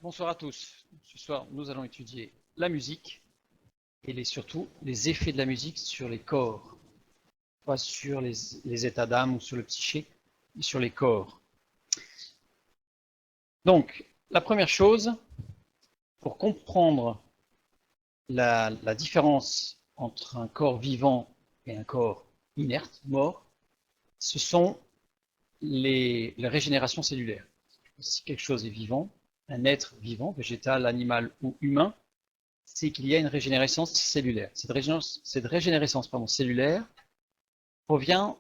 Bonsoir à tous. Ce soir, nous allons étudier la musique et surtout les effets de la musique sur les corps, pas sur les états d'âme ou sur le psyché, mais sur les corps. Donc, la première chose, pour comprendre la différence entre un corps vivant et un corps inerte, mort, ce sont les régénérations cellulaires. Si quelque chose est vivant, un être vivant, végétal, animal ou humain, c'est qu'il y a une régénérescence cellulaire. Cette régénérescence cellulaire provient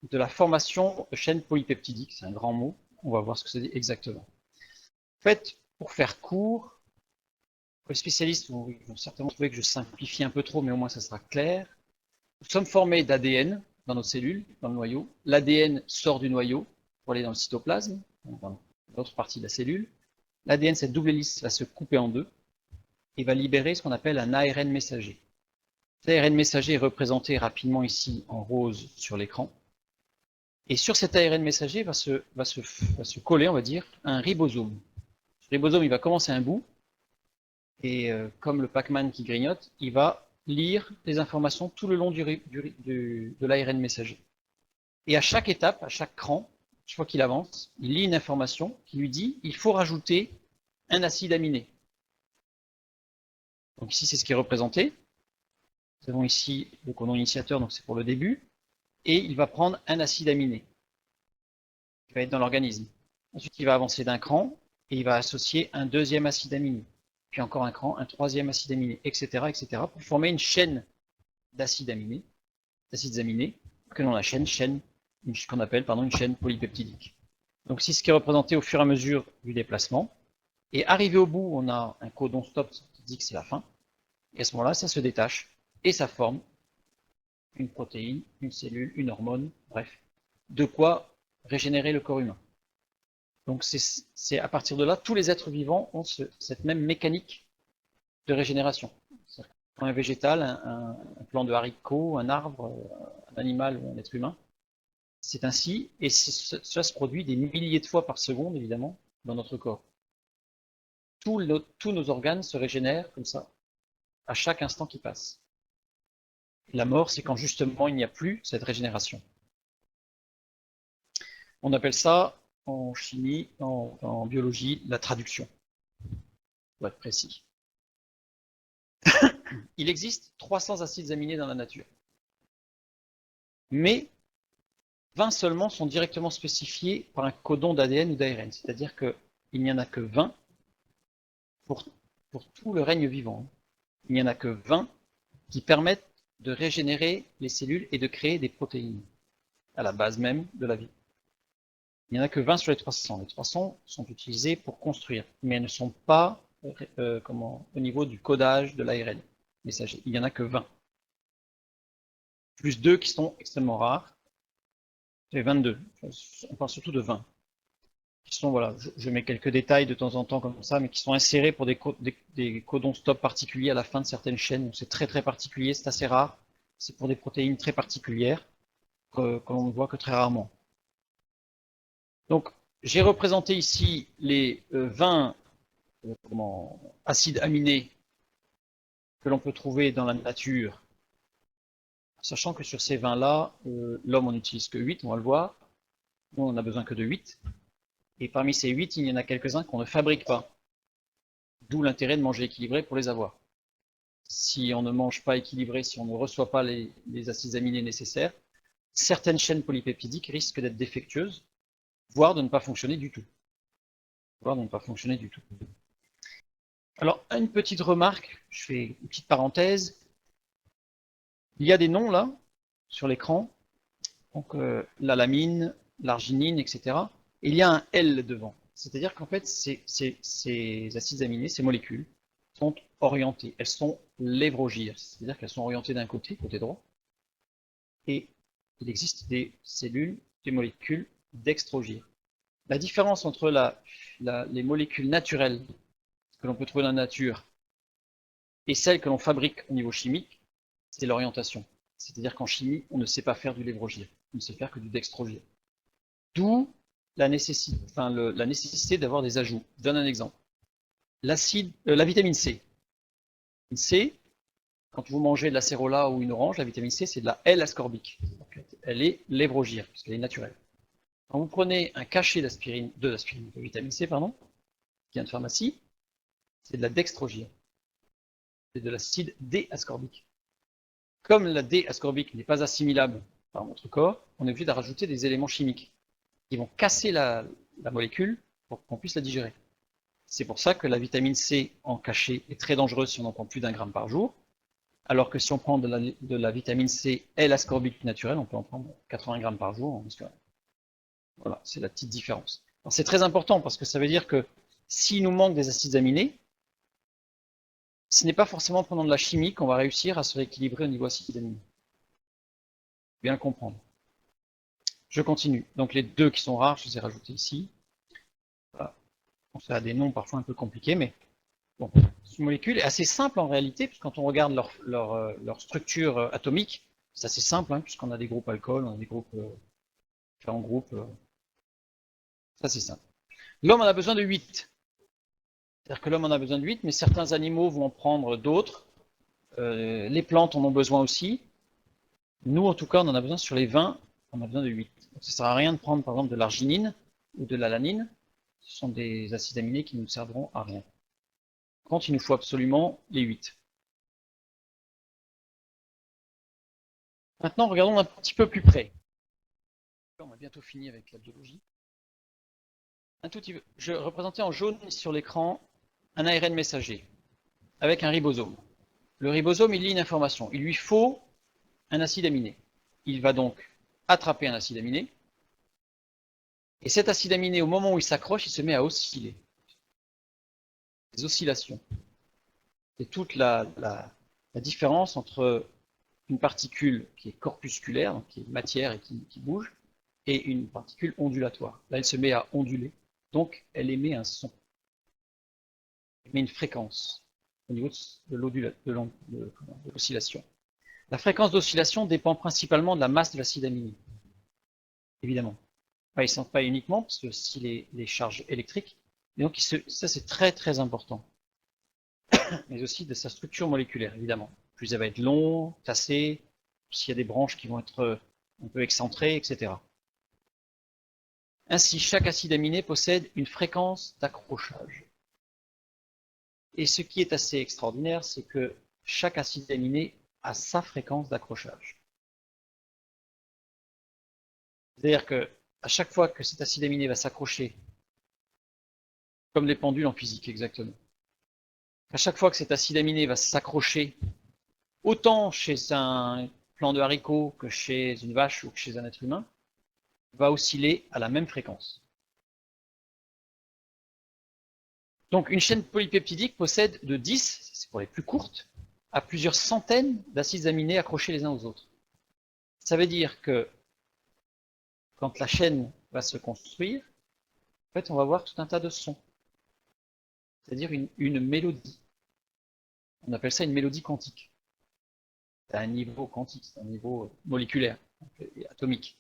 de la formation de chaînes polypeptidiques, c'est un grand mot, on va voir ce que ça dit exactement. En fait, pour faire court, les spécialistes vont certainement trouver que je simplifie un peu trop, mais au moins ça sera clair. Nous sommes formés d'ADN dans nos cellules, dans le noyau. L'ADN sort du noyau pour aller dans le cytoplasme, dans l'autre partie de la cellule. L'ADN, cette double hélice, va se couper en deux et va libérer ce qu'on appelle un ARN messager. Cet ARN messager est représenté rapidement ici en rose sur l'écran. Et sur cet ARN messager va se coller, on va dire, un ribosome. Ce ribosome, il va commencer un bout, et comme le Pac-Man qui grignote, il va lire les informations tout le long de l'ARN messager. Et à chaque étape, à chaque cran, chaque fois qu'il avance, il lit une information qui lui dit il faut rajouter un acide aminé. Donc ici, c'est ce qui est représenté. Nous avons ici le codon initiateur, donc c'est pour le début, et il va prendre un acide aminé qui va être dans l'organisme. Ensuite, il va avancer d'un cran et il va associer un deuxième acide aminé, puis encore un cran, un troisième acide aminé, etc., etc., pour former une chaîne d'acides aminés, que l'on qu'on appelle une chaîne polypeptidique. Donc, c'est ce qui est représenté au fur et à mesure du déplacement. Et arrivé au bout, on a un codon stop qui dit que c'est la fin. Et à ce moment-là, ça se détache et ça forme une protéine, une cellule, une hormone, bref, de quoi régénérer le corps humain. Donc c'est à partir de là, tous les êtres vivants ont cette même mécanique de régénération. Quand un végétal, un plant de haricots, un arbre, un animal ou un être humain, c'est ainsi, et cela se produit des milliers de fois par seconde, évidemment, dans notre corps. Tous nos organes se régénèrent comme ça, à chaque instant qui passe. La mort, c'est quand justement il n'y a plus cette régénération. On appelle ça, en chimie, en biologie, la traduction, pour être précis. Il existe 300 acides aminés dans la nature. Mais 20 seulement sont directement spécifiés par un codon d'ADN ou d'ARN. C'est-à-dire qu'il n'y en a que 20 pour tout le règne vivant. Il n'y en a que 20 qui permettent de régénérer les cellules et de créer des protéines à la base même de la vie. Il n'y en a que 20 sur les 300. Les 300 sont utilisés pour construire, mais elles ne sont pas au niveau du codage de l'ARN messager. Il n'y en a que 20. Plus 2 qui sont extrêmement rares. C'est 22. On parle surtout de 20. Qui sont, voilà, je mets quelques détails de temps en temps comme ça, mais qui sont insérés pour des codons stop particuliers à la fin de certaines chaînes. C'est très très particulier, c'est assez rare. C'est pour des protéines très particulières que l'on ne voit que très rarement. Donc, j'ai représenté ici les 20 acides aminés que l'on peut trouver dans la nature, sachant que sur ces 20-là, l'homme en utilise que 8, on va le voir. Nous, on n'a besoin que de 8. Et parmi ces 8, il y en a quelques-uns qu'on ne fabrique pas. D'où l'intérêt de manger équilibré pour les avoir. Si on ne mange pas équilibré, si on ne reçoit pas les acides aminés nécessaires, certaines chaînes polypeptidiques risquent d'être défectueuses, voire de ne pas fonctionner du tout. Alors, une petite remarque, je fais une petite parenthèse. Il y a des noms là, sur l'écran, donc l'alamine, l'arginine, etc. Et il y a un L devant. C'est-à-dire qu'en fait, ces acides aminés, ces molécules, sont orientées. Elles sont lévrogires, c'est-à-dire qu'elles sont orientées d'un côté droit, et il existe des cellules, des molécules dextrogires. La différence entre les molécules naturelles que l'on peut trouver dans la nature et celles que l'on fabrique au niveau chimique, c'est l'orientation. C'est-à-dire qu'en chimie, on ne sait pas faire du lévrogir, on ne sait faire que du dextrogir. D'où la nécessité d'avoir des ajouts. Je donne un exemple. la vitamine C. C, quand vous mangez de l'acérola ou une orange, la vitamine C, c'est de la L-ascorbique. Elle est lévrogire, puisqu'elle est naturelle. Quand vous prenez un cachet de vitamine C, pardon, qui vient de pharmacie, c'est de la dextrogire. C'est de l'acide D-ascorbique. Comme la D-ascorbique n'est pas assimilable par notre corps, on est obligé de rajouter des éléments chimiques qui vont casser la molécule pour qu'on puisse la digérer. C'est pour ça que la vitamine C en cachet est très dangereuse si on en prend plus d'1 gramme par jour, alors que si on prend de la vitamine C L-ascorbique naturelle, on peut en prendre 80 grammes par jour en musculaire. Voilà, c'est la petite différence. C'est très important parce que ça veut dire que s'il nous manque des acides aminés, ce n'est pas forcément en prenant de la chimie qu'on va réussir à se rééquilibrer au niveau acides aminés. Bien le comprendre. Je continue. Donc les deux qui sont rares, je les ai rajoutés ici. Voilà. Bon, ça a des noms parfois un peu compliqués, mais bon. Cette molécule est assez simple en réalité, puisque quand on regarde leur structure atomique, c'est assez simple, hein, puisqu'on a des groupes alcool, on a des groupes, différents groupes. Ça c'est simple. L'homme en a besoin de 8. C'est-à-dire que l'homme en a besoin de 8, mais certains animaux vont en prendre d'autres. Les plantes en ont besoin aussi. Nous, en tout cas, on en a besoin sur les 20, on a besoin de 8. Donc, ça ne sert à rien de prendre, par exemple, de l'arginine ou de l'alanine. Ce sont des acides aminés qui ne nous serviront à rien. Quand il nous faut absolument les 8. Maintenant, regardons un petit peu plus près. On a bientôt fini avec la biologie. Un tout petit peu. Je représentais en jaune sur l'écran un ARN messager avec un ribosome. Le ribosome, il lit une information. Il lui faut un acide aminé. Il va donc attraper un acide aminé. Et cet acide aminé, au moment où il s'accroche, il se met à osciller. Les oscillations. C'est toute la différence entre une particule qui est corpusculaire, donc qui est matière et qui bouge, et une particule ondulatoire. Là, elle se met à onduler, donc elle émet un son. Elle émet une fréquence au niveau de l'oscillation. La fréquence d'oscillation dépend principalement de la masse de l'acide aminé, évidemment. Pas uniquement, parce que aussi les charges électriques, et donc ça c'est très très important. Mais aussi de sa structure moléculaire, évidemment. Plus elle va être longue, tassée, s'il y a des branches qui vont être un peu excentrées, etc. Ainsi, chaque acide aminé possède une fréquence d'accrochage. Et ce qui est assez extraordinaire, c'est que chaque acide aminé a sa fréquence d'accrochage. C'est-à-dire que à chaque fois que cet acide aminé va s'accrocher, comme les pendules en physique exactement, à chaque fois que cet acide aminé va s'accrocher, autant chez un plant de haricots que chez une vache ou que chez un être humain, va osciller à la même fréquence. Donc une chaîne polypeptidique possède de 10, c'est pour les plus courtes, à plusieurs centaines d'acides aminés accrochés les uns aux autres. Ça veut dire que quand la chaîne va se construire, en fait, on va voir tout un tas de sons. C'est-à-dire une mélodie. On appelle ça une mélodie quantique. C'est un niveau quantique, c'est un niveau moléculaire, atomique.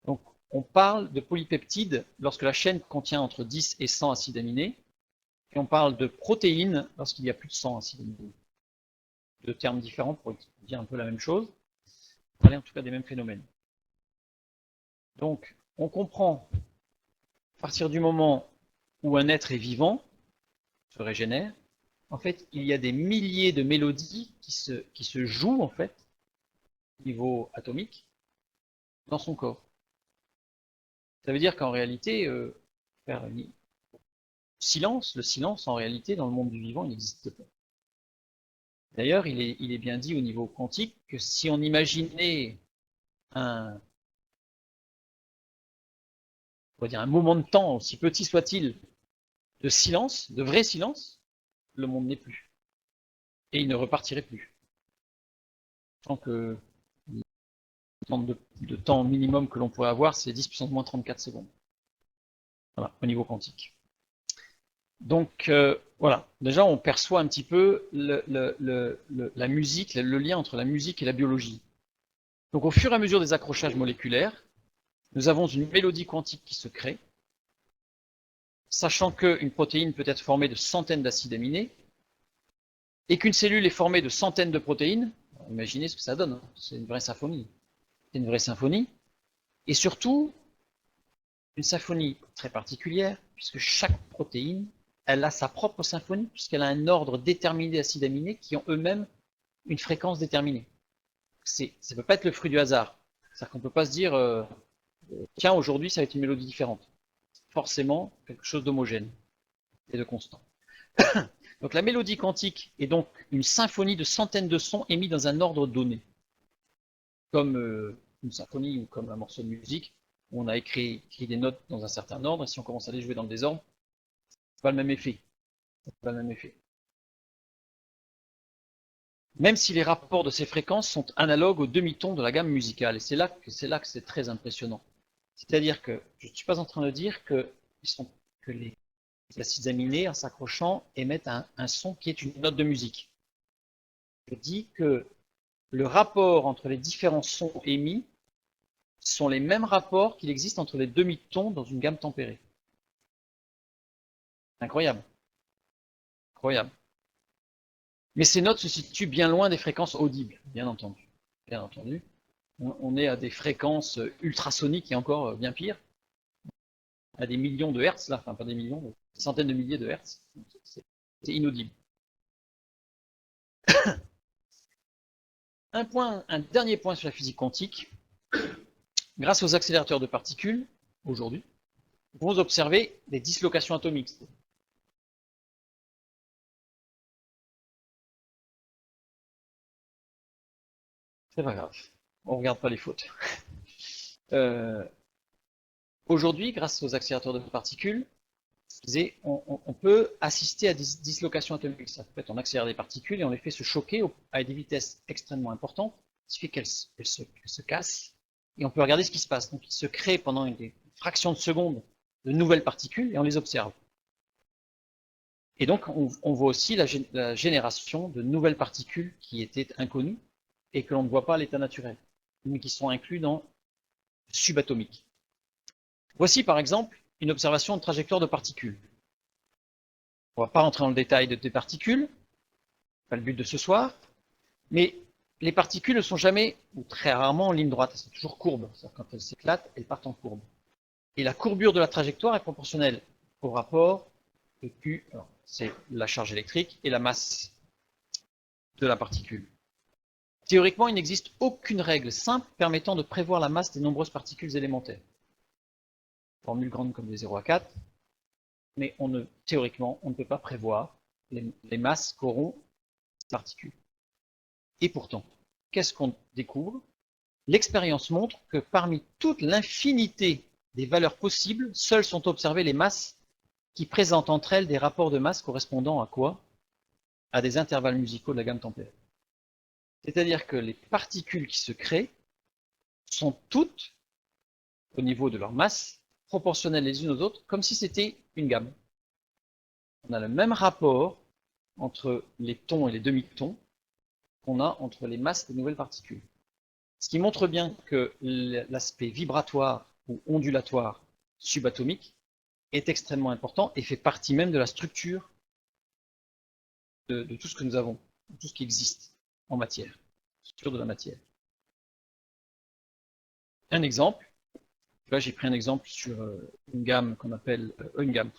Donc, on parle de polypeptides lorsque la chaîne contient entre 10 et 100 acides aminés, et on parle de protéines lorsqu'il y a plus de 100 acides aminés. Deux termes différents pour dire un peu la même chose, pour parler en tout cas des mêmes phénomènes. Donc, on comprend, à partir du moment où un être est vivant, se régénère, en fait, il y a des milliers de mélodies qui se jouent, en fait, au niveau atomique, dans son corps. Ça veut dire qu'en réalité, faire le silence, en réalité, dans le monde du vivant, il n'existe pas. D'ailleurs, il est bien dit au niveau quantique que si on imaginait un moment de temps, aussi petit soit-il, de silence, de vrai silence, le monde n'est plus. Et il ne repartirait plus. Tant que le temps minimum que l'on pourrait avoir, c'est 10 puissance moins 34 secondes. Voilà, au niveau quantique. Donc, voilà. Déjà, on perçoit un petit peu la musique, le lien entre la musique et la biologie. Donc, au fur et à mesure des accrochages moléculaires, nous avons une mélodie quantique qui se crée. sachant qu'une protéine peut être formée de centaines d'acides aminés, et qu'une cellule est formée de centaines de protéines, imaginez ce que ça donne, hein. C'est une vraie symphonie. C'est une vraie symphonie, et surtout, une symphonie très particulière, puisque chaque protéine, elle a sa propre symphonie, puisqu'elle a un ordre déterminé d'acides aminés qui ont eux-mêmes une fréquence déterminée. Ça ne peut pas être le fruit du hasard. C'est-à-dire qu'on ne peut pas se dire, tiens, aujourd'hui, ça va être une mélodie différente. Forcément, quelque chose d'homogène et de constant. Donc la mélodie quantique est donc une symphonie de centaines de sons émis dans un ordre donné. Comme une symphonie ou comme un morceau de musique, où on a écrit des notes dans un certain ordre, et si on commence à les jouer dans le désordre, c'est pas le même effet. C'est pas le même effet. Même si les rapports de ces fréquences sont analogues aux demi-tons de la gamme musicale. Et c'est là que c'est très impressionnant. C'est-à-dire que je ne suis pas en train de dire que les acides aminés, en s'accrochant, émettent un son qui est une note de musique. Je dis que le rapport entre les différents sons émis sont les mêmes rapports qu'il existe entre les demi-tons dans une gamme tempérée. Incroyable. Incroyable. Mais ces notes se situent bien loin des fréquences audibles, bien entendu. Bien entendu. On est à des fréquences ultrasoniques et encore bien pire, à des millions de hertz, là, enfin pas des millions, des centaines de milliers de hertz. C'est inaudible. Un dernier point sur la physique quantique. Grâce aux accélérateurs de particules, aujourd'hui, nous pouvons observer des dislocations atomiques. C'est pas grave, on ne regarde pas les fautes. Aujourd'hui, grâce aux accélérateurs de particules, on peut assister à des dislocations atomiques. Ça peut être on accélère des particules et on les fait se choquer à des vitesses extrêmement importantes, ce qui fait qu'elles se cassent, et on peut regarder ce qui se passe. Donc il se crée pendant une fraction de seconde de nouvelles particules et on les observe. Et donc on voit aussi la génération de nouvelles particules qui étaient inconnues et que l'on ne voit pas à l'état naturel, mais qui sont inclus dans le subatomique. Voici par exemple une observation de trajectoire de particules. On ne va pas rentrer dans le détail des particules, pas le but de ce soir, mais les particules ne sont jamais, ou très rarement, en ligne droite, elles sont toujours courbes. Quand elles s'éclatent, elles partent en courbe. Et la courbure de la trajectoire est proportionnelle au rapport de Q, c'est la charge électrique, et la masse de la particule. Théoriquement, il n'existe aucune règle simple permettant de prévoir la masse des nombreuses particules élémentaires. Formule grande comme des 0 à 4, mais théoriquement, on ne peut pas prévoir les masses qu'auront ces particules. Et pourtant, qu'est-ce qu'on découvre? L'expérience montre que parmi toute l'infinité des valeurs possibles, seules sont observées les masses qui présentent entre elles des rapports de masse correspondant à quoi? À des intervalles musicaux de la gamme tempérée. C'est-à-dire que les particules qui se créent sont toutes, au niveau de leur masse, proportionnelles les unes aux autres, comme si c'était une gamme. On a le même rapport entre les tons et les demi-tons qu'on a entre les masses des nouvelles particules. Ce qui montre bien que l'aspect vibratoire ou ondulatoire subatomique est extrêmement important et fait partie même de la structure de tout ce que nous avons, de tout ce qui existe en matière, structure de la matière. Un exemple, là j'ai pris un exemple sur une gamme qu'on appelle, une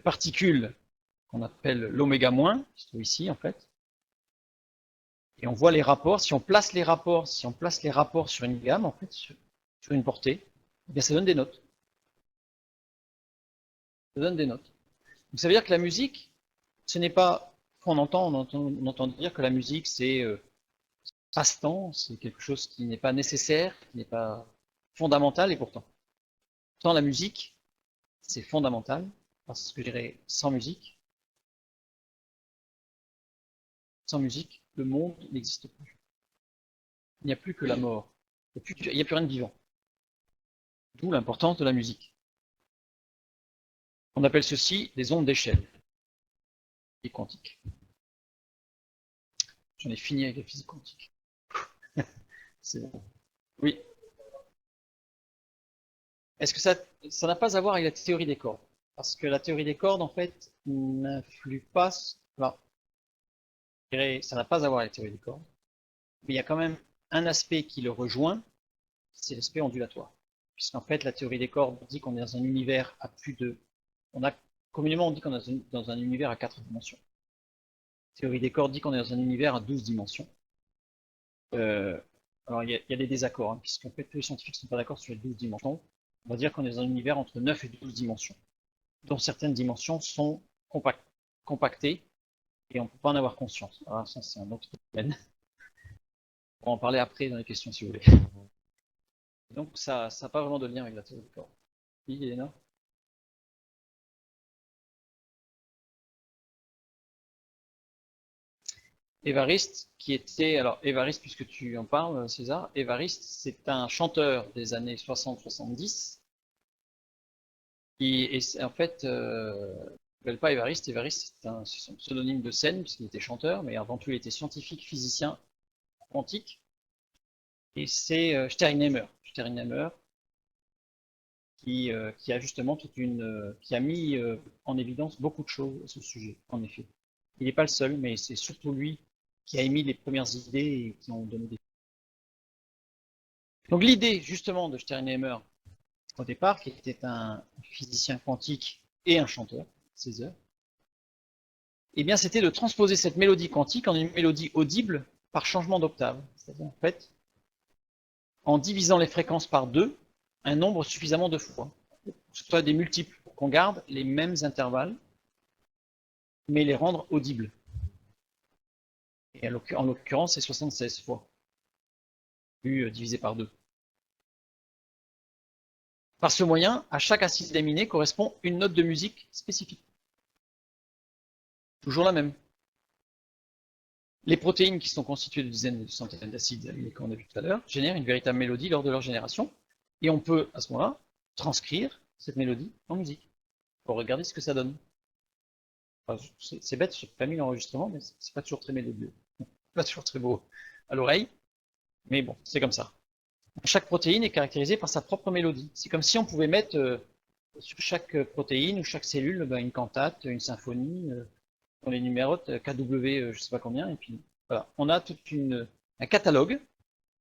particule qu'on appelle l'oméga moins, qui se trouve ici en fait, et on voit les rapports. Si on place les rapports sur une gamme, en fait, sur une portée, eh bien ça donne des notes. Ça donne des notes. Donc ça veut dire que la musique, ce n'est pas, on entend dire que la musique c'est passe-temps, c'est quelque chose qui n'est pas nécessaire, qui n'est pas fondamental, et pourtant la musique, c'est fondamental, parce que je dirais sans musique, le monde n'existe plus. Il n'y a plus que la mort. Il n'y a plus rien de vivant. D'où l'importance de la musique. On appelle ceci des ondes d'échelle et quantique. J'en ai fini avec la physique quantique. C'est bon. Oui. Est-ce que ça n'a pas à voir avec la théorie des cordes? Parce que la théorie des cordes, en fait, n'influe pas, enfin, je dirais, ça n'a pas à voir avec la théorie des cordes, mais il y a quand même un aspect qui le rejoint, c'est l'aspect ondulatoire. Puisqu'en fait, la théorie des cordes dit qu'on est dans un univers à plus de, communément, on dit qu'on est dans un univers à 4 dimensions. La théorie des cordes dit qu'on est dans un univers à 12 dimensions. Alors, il y a des désaccords, hein, puisqu'en fait, tous les scientifiques ne sont pas d'accord sur les 12 dimensions. On va dire qu'on est dans un univers entre 9 et 12 dimensions, dont certaines dimensions sont compactées, et on ne peut pas en avoir conscience. Alors, ça, c'est un autre domaine. On va en parler après dans les questions, si vous voulez. Donc, ça n'a pas vraiment de lien avec la théorie des cordes. Oui, Elena? Évariste, qui était, alors Évariste, puisque tu en parles, César, Évariste, c'est un chanteur des années 60-70, qui est en fait, ne s'appelle pas Évariste, Évariste c'est son pseudonyme de scène, puisqu'il était chanteur, mais avant tout il était scientifique, physicien quantique, et c'est Sternheimer qui a justement qui a mis en évidence beaucoup de choses à ce sujet, en effet. Il n'est pas le seul, mais c'est surtout lui qui a émis les premières idées et qui ont donné des... Donc l'idée justement de Sternheimer au départ, qui était un physicien quantique et un chanteur, César, eh bien c'était de transposer cette mélodie quantique en une mélodie audible par changement d'octave. C'est-à-dire en fait, en divisant les fréquences par deux, un nombre suffisamment de fois. Que ce soit des multiples, pour qu'on garde les mêmes intervalles, mais les rendre audibles. Et en l'occurrence, c'est 76 fois, divisé par 2. Par ce moyen, à chaque acide aminé correspond une note de musique spécifique. Toujours la même. Les protéines qui sont constituées de dizaines et de centaines d'acides aminés qu'on a vu tout à l'heure génèrent une véritable mélodie lors de leur génération. Et on peut, à ce moment-là, transcrire cette mélodie en musique pour regarder ce que ça donne. Enfin, c'est bête, j'ai pas mis l'enregistrement, mais c'est pas toujours très mélodieux. Pas toujours très beau à l'oreille, mais bon, c'est comme ça. Chaque protéine est caractérisée par sa propre mélodie. C'est comme si on pouvait mettre sur chaque protéine ou chaque cellule une cantate, une symphonie, on les numérote, KW, je sais pas combien, et puis voilà. On a un catalogue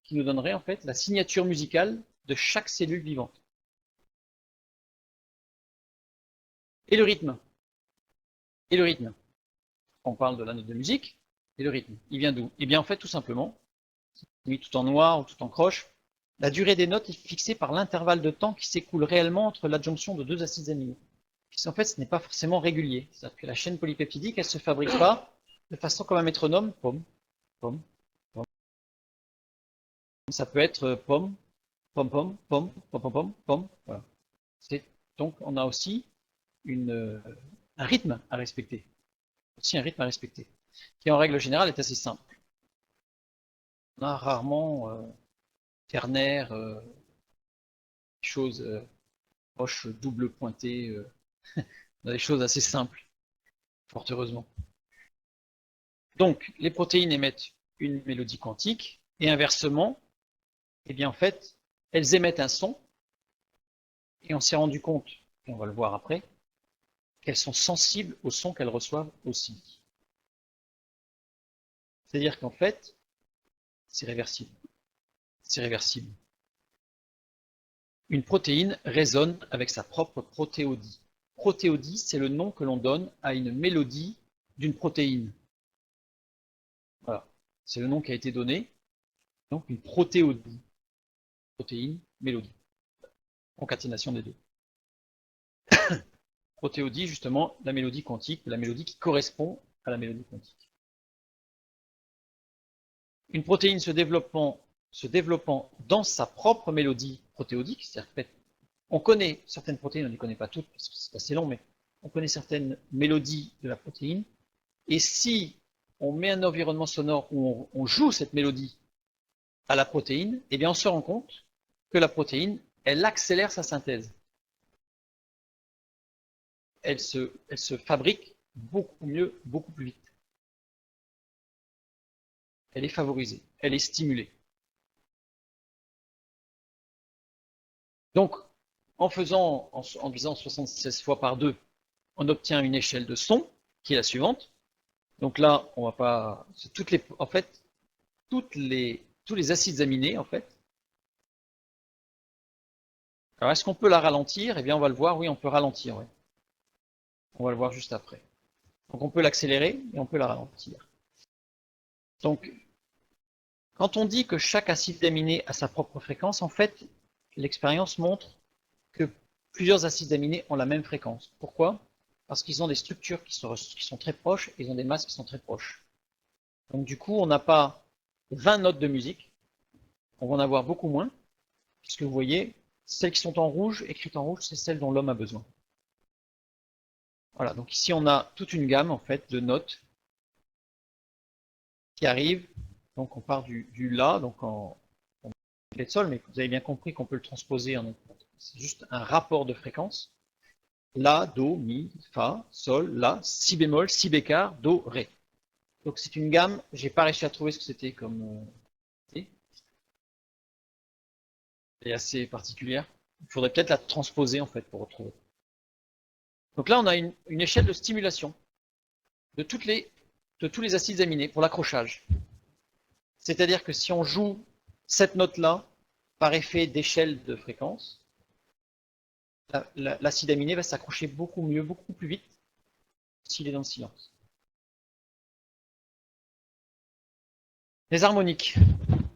qui nous donnerait en fait la signature musicale de chaque cellule vivante. Et le rythme. Et le rythme. On parle de la note de musique, et le rythme. Il vient d'où? Eh bien en fait, tout simplement, mis tout en noir ou tout en croche, la durée des notes est fixée par l'intervalle de temps qui s'écoule réellement entre l'adjonction de deux acides aminés. En fait, ce n'est pas forcément régulier. C'est-à-dire que la chaîne polypeptidique, elle ne se fabrique pas de façon comme un métronome, pom, pom, pom. Ça peut être pom, pom, pom, pom, pom, pom, pom, pom. Voilà. Donc, on a aussi un rythme à respecter. Aussi un rythme à respecter, qui en règle générale est assez simple. On a rarement ternaire, choses proches, double pointées, on a des choses assez simples, fort heureusement. Donc, les protéines émettent une mélodie quantique, et inversement, eh bien en fait, elles émettent un son, et on s'est rendu compte, et on va le voir après, qu'elles sont sensibles au son qu'elles reçoivent aussi. C'est-à-dire qu'en fait, c'est réversible. C'est réversible. Une protéine résonne avec sa propre protéodie. Protéodie, c'est le nom que l'on donne à une mélodie d'une protéine. Voilà. C'est le nom qui a été donné. Donc une protéodie. Protéine, mélodie. Concaténation des deux. Protéodie, justement, la mélodie quantique, la mélodie qui correspond à la mélodie quantique. Une protéine se développant dans sa propre mélodie protéodique, c'est-à-dire on connaît certaines protéines, on ne les connaît pas toutes parce que c'est assez long, mais on connaît certaines mélodies de la protéine, et si on met un environnement sonore où on joue cette mélodie à la protéine, eh bien on se rend compte que la protéine, elle accélère sa synthèse. Elle se fabrique beaucoup mieux, beaucoup plus vite. Elle est favorisée, elle est stimulée. Donc, en divisant 76 fois par 2, on obtient une échelle de son, qui est la suivante. Donc là, on va pas... En fait, tous les acides aminés, en fait. Alors, est-ce qu'on peut la ralentir? Eh bien, on va le voir, oui, on peut ralentir, oui. On va le voir juste après. Donc, on peut l'accélérer et on peut la ralentir. Donc, quand on dit que chaque acide aminé a sa propre fréquence, en fait, l'expérience montre que plusieurs acides aminés ont la même fréquence. Pourquoi? Parce qu'ils ont des structures qui sont très proches et ils ont des masses qui sont très proches. Donc du coup, on n'a pas 20 notes de musique, on va en avoir beaucoup moins, puisque vous voyez, celles qui sont en rouge, écrites en rouge, c'est celles dont l'homme a besoin. Voilà, donc ici on a toute une gamme en fait de notes qui arrivent. Donc on part du La, donc en clé de sol, mais vous avez bien compris qu'on peut le transposer en c'est juste un rapport de fréquence. La, Do, Mi, Fa, Sol, La, Si bémol, Si bécard, Do, Ré. Donc c'est une gamme, j'ai pas réussi à trouver ce que c'était comme elle est assez particulière. Il faudrait peut-être la transposer en fait pour retrouver. Donc là on a une échelle de stimulation de tous les acides aminés pour l'accrochage. C'est-à-dire que si on joue cette note-là par effet d'échelle de fréquence, l'acide aminé va s'accrocher beaucoup mieux, beaucoup plus vite s'il est dans le silence. Les harmoniques.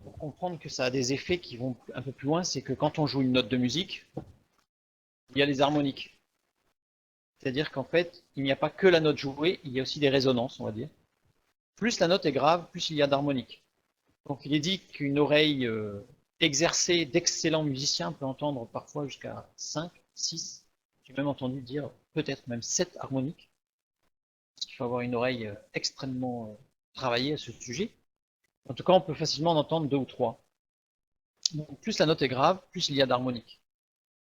Pour comprendre que ça a des effets qui vont un peu plus loin, c'est que quand on joue une note de musique, il y a les harmoniques. C'est-à-dire qu'en fait, il n'y a pas que la note jouée, il y a aussi des résonances, on va dire. Plus la note est grave, plus il y a d'harmoniques. Donc il est dit qu'une oreille exercée d'excellents musiciens peut entendre parfois jusqu'à 5, 6, j'ai même entendu dire peut-être même 7 harmoniques. Parce qu'il faut avoir une oreille extrêmement travaillée à ce sujet. En tout cas, on peut facilement en entendre 2 ou 3. Donc, plus la note est grave, plus il y a d'harmoniques.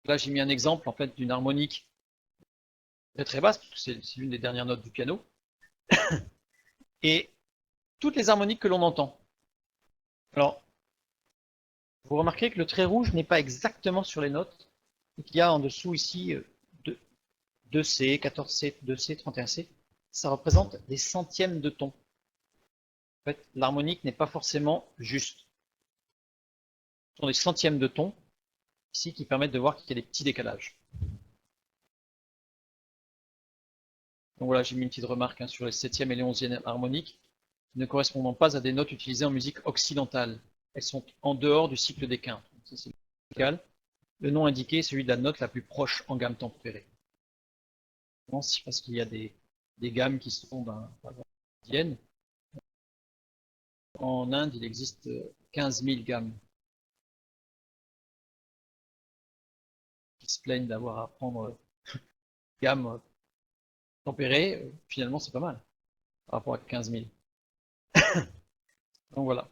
Là, j'ai mis un exemple en fait d'une harmonique très très basse, parce que c'est l'une des dernières notes du piano. Et toutes les harmoniques que l'on entend. Alors, vous remarquez que le trait rouge n'est pas exactement sur les notes, et qu'il y a en dessous ici 2C, 14C, 2C, 31C. Ça représente des centièmes de ton. En fait, l'harmonique n'est pas forcément juste. Ce sont des centièmes de ton, ici, qui permettent de voir qu'il y a des petits décalages. Donc voilà, j'ai mis une petite remarque sur les 7e et les 11e harmoniques, ne correspondant pas à des notes utilisées en musique occidentale. Elles sont en dehors du cycle des quintes. Le nom indiqué est celui de la note la plus proche en gamme tempérée. C'est parce qu'il y a des gammes qui sont indiennes. En Inde, il existe 15 000 gammes. Qui se plaignent d'avoir à prendre gamme tempérée, finalement c'est pas mal par rapport à 15 000. Donc voilà.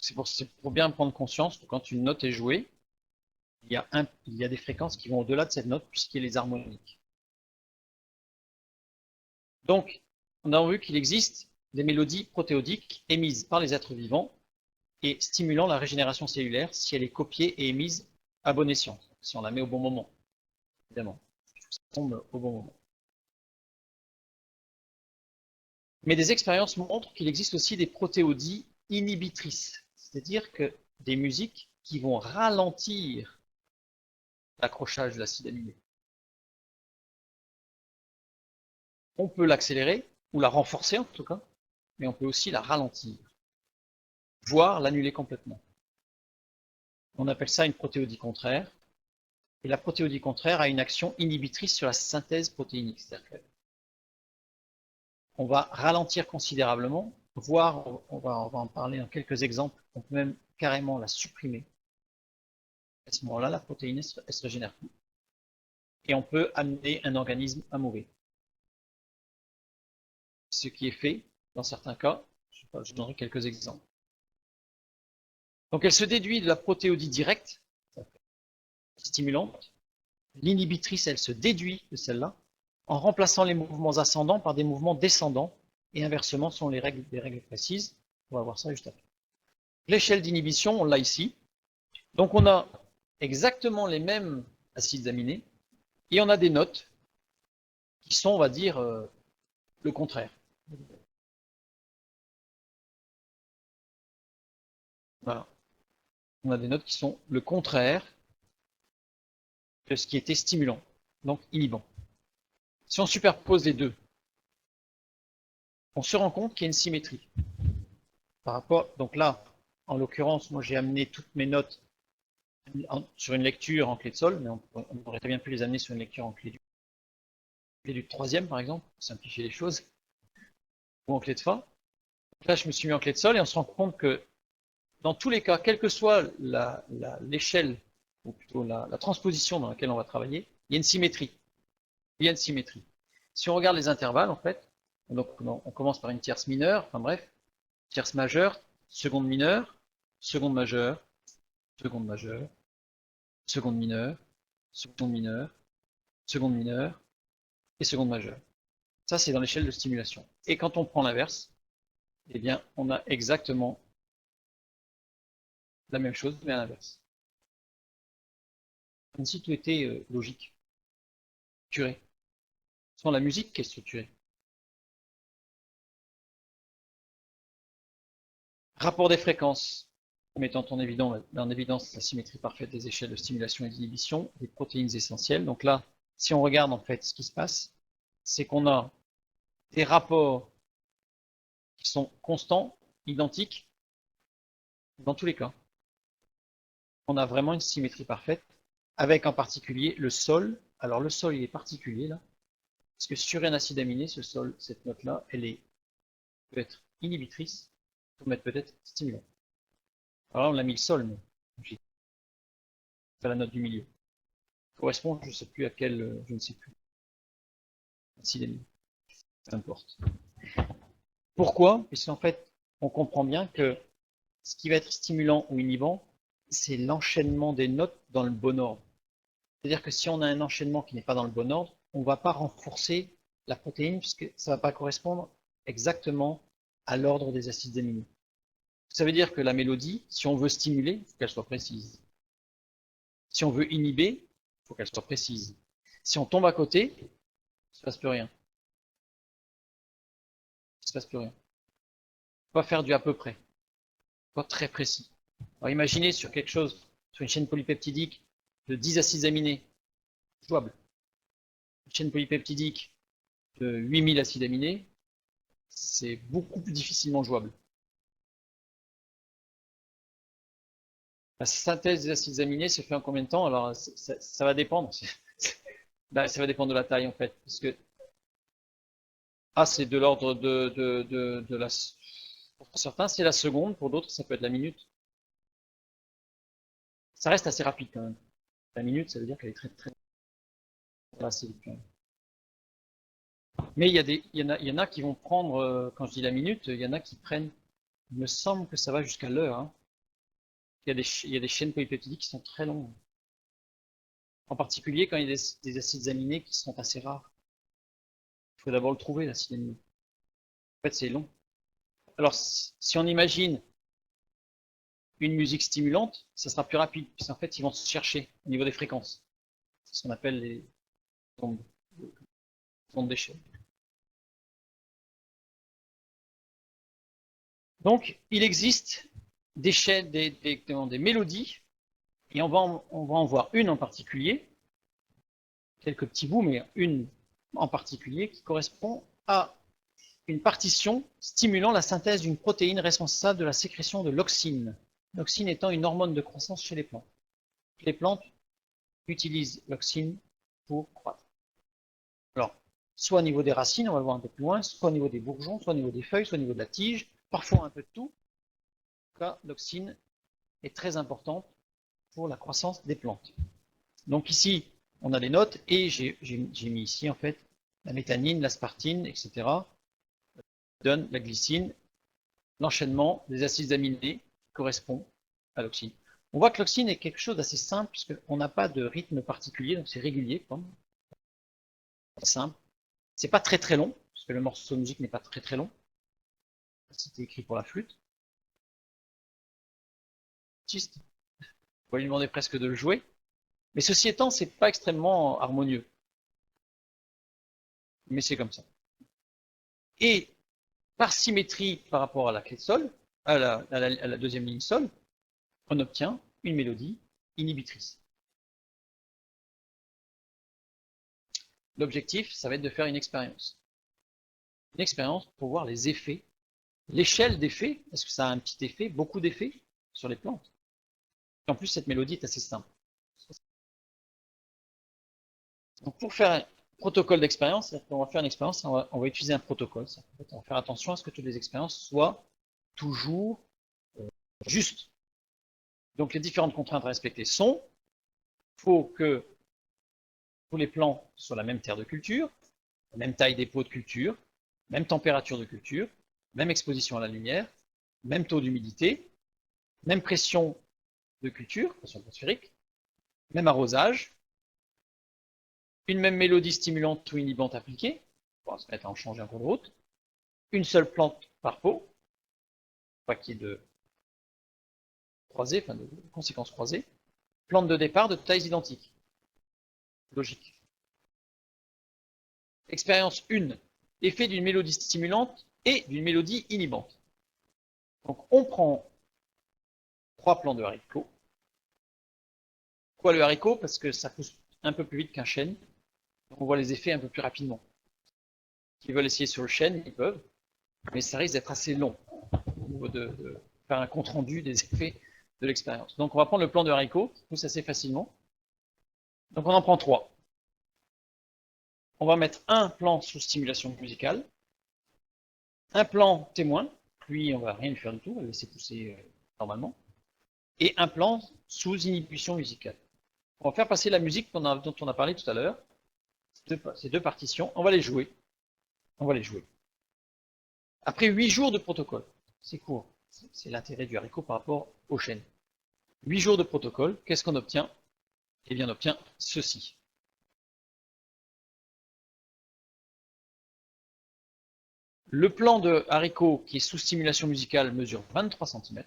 C'est pour bien prendre conscience que quand une note est jouée, il y a des fréquences qui vont au-delà de cette note puisqu'il y a les harmoniques. Donc, on a vu qu'il existe des mélodies protéodiques émises par les êtres vivants et stimulant la régénération cellulaire si elle est copiée et émise à bon escient, si on la met au bon moment, évidemment. Ça tombe au bon moment. Mais des expériences montrent qu'il existe aussi des protéodies inhibitrices, c'est-à-dire que des musiques qui vont ralentir l'accrochage de l'acide aminé. On peut l'accélérer, ou la renforcer en tout cas, mais on peut aussi la ralentir, voire l'annuler complètement. On appelle ça une protéodie contraire, et la protéodie contraire a une action inhibitrice sur la synthèse protéinique, c'est-à-dire qu'on va ralentir considérablement, voire, on va en parler dans quelques exemples, on peut même carrément la supprimer. À ce moment-là, la protéine, elle se régénère plus. Et on peut amener un organisme à mourir. Ce qui est fait dans certains cas, je donnerai quelques exemples. Donc elle se déduit de la protéodie directe, stimulante. L'inhibitrice, elle se déduit de celle-là, en remplaçant les mouvements ascendants par des mouvements descendants, et inversement sont des règles précises. On va voir ça juste après. L'échelle d'inhibition, on l'a ici. Donc on a exactement les mêmes acides aminés, et on a des notes qui sont, on va dire, le contraire. Voilà. On a des notes qui sont le contraire de ce qui était stimulant, donc inhibant. Si on superpose les deux, on se rend compte qu'il y a une symétrie. Par rapport, donc là, en l'occurrence, moi j'ai amené toutes mes notes sur une lecture en clé de sol, mais on aurait très bien pu les amener sur une lecture en clé du troisième, par exemple, pour simplifier les choses, ou en clé de fa. Là, je me suis mis en clé de sol et on se rend compte que dans tous les cas, quelle que soit l'échelle, ou plutôt la transposition dans laquelle on va travailler, il y a une symétrie. Il y a une symétrie. Si on regarde les intervalles, en fait, donc on commence par une tierce mineure, enfin bref, tierce majeure, seconde mineure, seconde majeure, seconde majeure, seconde mineure, seconde mineure, seconde mineure et seconde majeure. Ça, c'est dans l'échelle de stimulation. Et quand on prend l'inverse, eh bien, on a exactement la même chose, mais à l'inverse. Comme si tout était logique, structuré. Sans la musique qui est structurée. Rapport des fréquences, mettant en évidence la symétrie parfaite des échelles de stimulation et d'inhibition des protéines essentielles. Donc là, si on regarde en fait ce qui se passe, c'est qu'on a des rapports qui sont constants, identiques, dans tous les cas. On a vraiment une symétrie parfaite, avec en particulier le sol. Alors le sol, il est particulier là, parce que sur un acide aminé, ce sol, cette note-là, elle peut être inhibitrice, comme elle peut être stimulante. Alors là, on l'a mis le sol, mais c'est la note du milieu. Correspond, je ne sais plus à quel, je ne sais plus. Acide aminé, peu importe. Pourquoi? Puisqu'en fait, on comprend bien que ce qui va être stimulant ou inhibant, c'est l'enchaînement des notes dans le bon ordre. C'est-à-dire que si on a un enchaînement qui n'est pas dans le bon ordre, on ne va pas renforcer la protéine puisque ça ne va pas correspondre exactement à l'ordre des acides aminés. Ça veut dire que la mélodie, si on veut stimuler, il faut qu'elle soit précise. Si on veut inhiber, il faut qu'elle soit précise. Si on tombe à côté, il ne se passe plus rien. Il ne se passe plus rien. On va faire du à peu près, pas très précis. Alors imaginez sur quelque chose, sur une chaîne polypeptidique de 10 acides aminés, jouable. Une chaîne polypeptidique de 8000 acides aminés, c'est beaucoup plus difficilement jouable. La synthèse des acides aminés se fait en combien de temps? Alors ça va dépendre. Ça va dépendre de la taille en fait. Parce que A c'est de l'ordre de la. Pour certains c'est la seconde, pour d'autres ça peut être la minute. Ça reste assez rapide quand même. La minute, ça veut dire qu'elle est très assez vite quand même. Mais il y en a qui vont prendre, quand je dis la minute, il y en a qui prennent, il me semble que ça va jusqu'à l'heure. Hein. Il y a des chaînes polypeptidiques qui sont très longues. En particulier quand il y a des acides aminés qui sont assez rares. Il faut d'abord le trouver, l'acide aminé. En fait, c'est long. Alors, si on imagine une musique stimulante, ça sera plus rapide, puisqu'en fait, ils vont se chercher au niveau des fréquences. C'est ce qu'on appelle les ondes d'échelle. Donc, il existe des mélodies, et on va en voir une en particulier, quelques petits bouts, mais une en particulier qui correspond à une partition stimulant la synthèse d'une protéine responsable de la sécrétion de l'auxine. L'auxine étant une hormone de croissance chez les plantes. Les plantes utilisent l'auxine pour croître. Alors, soit au niveau des racines, on va le voir un peu plus loin, soit au niveau des bourgeons, soit au niveau des feuilles, soit au niveau de la tige, parfois un peu de tout. En tout cas, l'auxine est très importante pour la croissance des plantes. Donc ici, on a des notes et j'ai mis ici en fait la méthanine, l'aspartine, etc. donne la glycine, l'enchaînement des acides aminés correspond à l'auxine. On voit que l'auxine est quelque chose d'assez simple puisqu'on n'a pas de rythme particulier, donc c'est régulier. C'est simple. C'est pas très long, parce que le morceau de musique n'est pas très long. C'était écrit pour la flûte. Juste. va lui demander presque de le jouer. Mais ceci étant, c'est pas extrêmement harmonieux. Mais c'est comme ça. Et par symétrie par rapport à la clé de sol, à la deuxième ligne sol, on obtient une mélodie inhibitrice. L'objectif, ça va être de faire une expérience. Une expérience pour voir les effets, l'échelle d'effets, est-ce que ça a un petit effet, beaucoup d'effets sur les plantes. Et en plus, cette mélodie est assez simple. Donc pour faire un protocole d'expérience, on va faire une expérience, on va utiliser un protocole. On va faire attention à ce que toutes les expériences soient toujours justes. Donc les différentes contraintes à respecter sont, il faut que tous les plants soient la même terre de culture, la même taille des pots de culture, même température de culture, même exposition à la lumière, même taux d'humidité, même pression de culture, pression atmosphérique, même arrosage, une même mélodie stimulante ou inhibante appliquée, on va se mettre à en changer en cours de route, une seule plante par pot, pas qu'il y ait de croisées, enfin de conséquences croisées, plante de départ de tailles identiques. Logique. Expérience 1, effet d'une mélodie stimulante et d'une mélodie inhibante. Donc on prend 3 plants de haricots. Pourquoi le haricot? Parce que ça pousse un peu plus vite qu'un chêne. Donc on voit les effets un peu plus rapidement. Qui veulent essayer sur le chêne, ils peuvent, mais ça risque d'être assez long au niveau de faire un compte rendu des effets de l'expérience. Donc on va prendre le plant de haricot qui pousse assez facilement. Donc on en prend 3. On va mettre un plant sous stimulation musicale, un plant témoin, lui on va rien lui faire du tout, on va le laisser pousser normalement, et un plant sous inhibition musicale. On va faire passer la musique dont on a parlé tout à l'heure, ces deux partitions, on va les jouer. On va les jouer. Après 8 jours de protocole, c'est court, c'est l'intérêt du haricot par rapport au chêne. 8 jours de protocole, qu'est-ce qu'on obtient? Eh bien on obtient ceci. Le plant de haricot qui est sous stimulation musicale mesure 23 cm.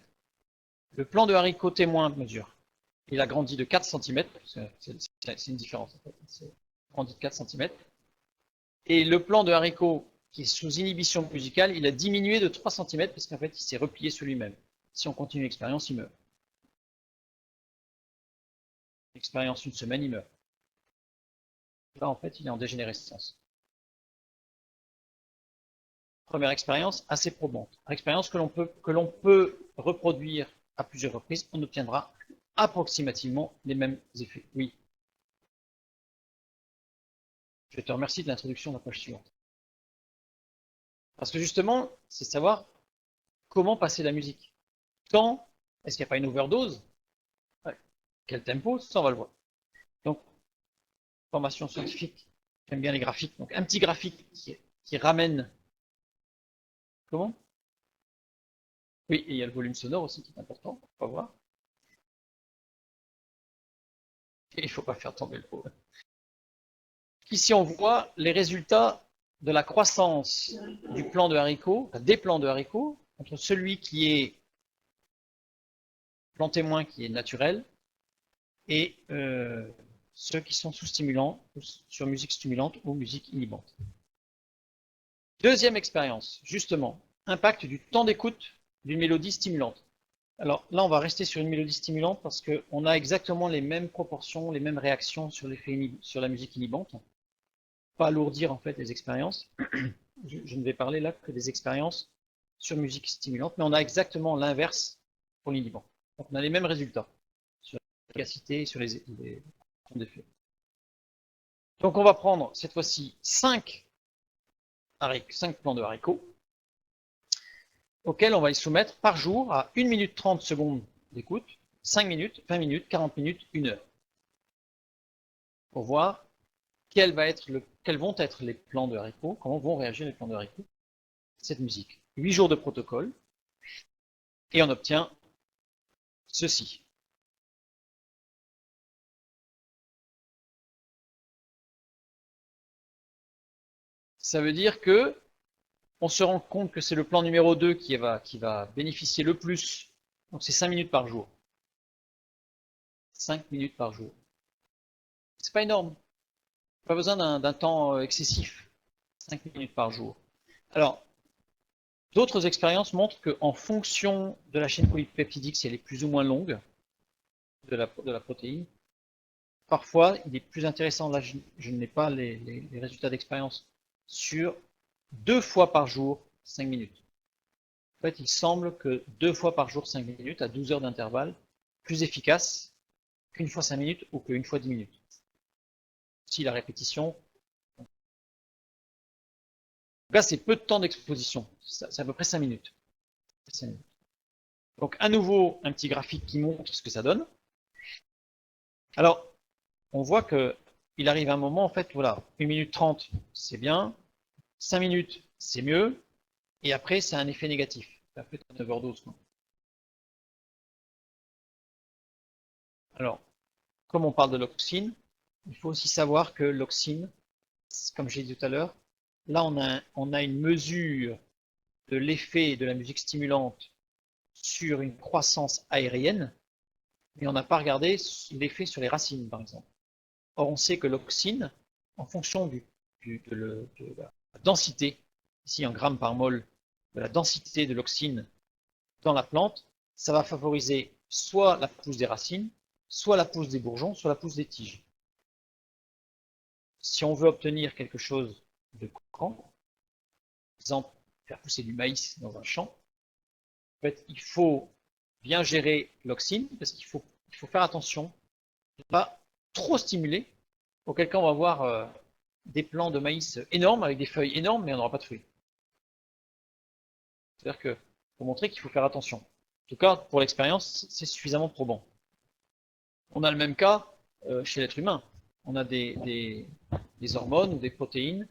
Le plant de haricot témoin mesure, il a grandi de 4 cm, c'est une différence en fait, c'est grandi de 4 cm. Et le plant de haricot qui est sous inhibition musicale, il a diminué de 3 cm parce qu'en fait il s'est replié sur lui-même. Si on continue l'expérience, il meurt. Expérience une semaine, il meurt. Là en fait il est en dégénérescence. Première expérience assez probante. Expérience que l'on peut reproduire à plusieurs reprises, on obtiendra approximativement les mêmes effets. Oui. Je te remercie de l'introduction de la page suivante. Parce que justement, c'est savoir comment passer la musique. Quand est-ce qu'il n'y a pas une overdose? Ouais. Quel tempo? Ça, on va le voir. Donc, formation scientifique, j'aime bien les graphiques. Donc, un petit graphique qui ramène. Comment? Oui, et il y a le volume sonore aussi qui est important. On va voir. Et il ne faut pas faire tomber le pot. Ici, on voit les résultats de la croissance du plant de haricot, des plants de haricots, entre celui qui est plant témoin, qui est naturel, et ceux qui sont sous stimulants, sur musique stimulante ou musique inhibante. Deuxième expérience, justement, impact du temps d'écoute d'une mélodie stimulante. Alors là, on va rester sur une mélodie stimulante parce qu'on a exactement les mêmes proportions, les mêmes réactions sur la musique inhibante. Pas alourdir en fait les expériences. Je ne vais parler là que des expériences sur musique stimulante, mais on a exactement l'inverse pour l'inhibant. Donc on a les mêmes résultats sur l'efficacité et sur les effets. Donc on va prendre cette fois-ci 5 plants de haricots auxquels on va les soumettre par jour à 1 minute 30 secondes d'écoute, 5 minutes, 20 minutes, 40 minutes, 1 heure. Pour voir quels vont être les plants de haricots, comment vont réagir les plants de haricots à cette musique. 8 jours de protocole, et on obtient ceci. Ça veut dire que on se rend compte que c'est le plan numéro 2 qui va bénéficier le plus, donc c'est 5 minutes par jour. 5 minutes par jour. C'est pas énorme. Pas besoin d'un temps excessif. 5 minutes par jour. Alors, d'autres expériences montrent qu'en fonction de la chaîne polypeptidique, si elle est plus ou moins longue de la protéine, parfois il est plus intéressant, là je n'ai pas les résultats d'expérience, sur 2 fois par jour 5 minutes. En fait, il semble que 2 fois par jour 5 minutes, à 12 heures d'intervalle, plus efficace qu'une fois 5 minutes ou qu'une fois 10 minutes. Si la répétition... Là, c'est peu de temps d'exposition, c'est à peu près 5 minutes. 5 minutes. Donc, à nouveau, un petit graphique qui montre ce que ça donne. Alors, on voit qu'il arrive un moment, en fait, voilà, 1 minute 30, c'est bien, 5 minutes, c'est mieux, et après, c'est un effet négatif. Ça fait une overdose, quoi. Alors, comme on parle de l'oxine, il faut aussi savoir que l'oxine, comme j'ai dit tout à l'heure, là, on a une mesure de l'effet de la musique stimulante sur une croissance aérienne, mais on n'a pas regardé l'effet sur les racines, par exemple. Or, on sait que l'oxine, en fonction de la densité, ici en grammes par mol, de la densité de l'oxine dans la plante, ça va favoriser soit la pousse des racines, soit la pousse des bourgeons, soit la pousse des tiges. Si on veut obtenir quelque chose de grand, par exemple faire pousser du maïs dans un champ, en fait, il faut bien gérer l'oxine, parce qu'il faut faire attention de ne pas trop stimuler, auquel cas on va avoir des plants de maïs énormes, avec des feuilles énormes, mais on n'aura pas de fruits. C'est-à-dire que pour montrer qu'il faut faire attention. En tout cas, pour l'expérience, c'est suffisamment probant. On a le même cas chez l'être humain. On a des hormones ou des protéines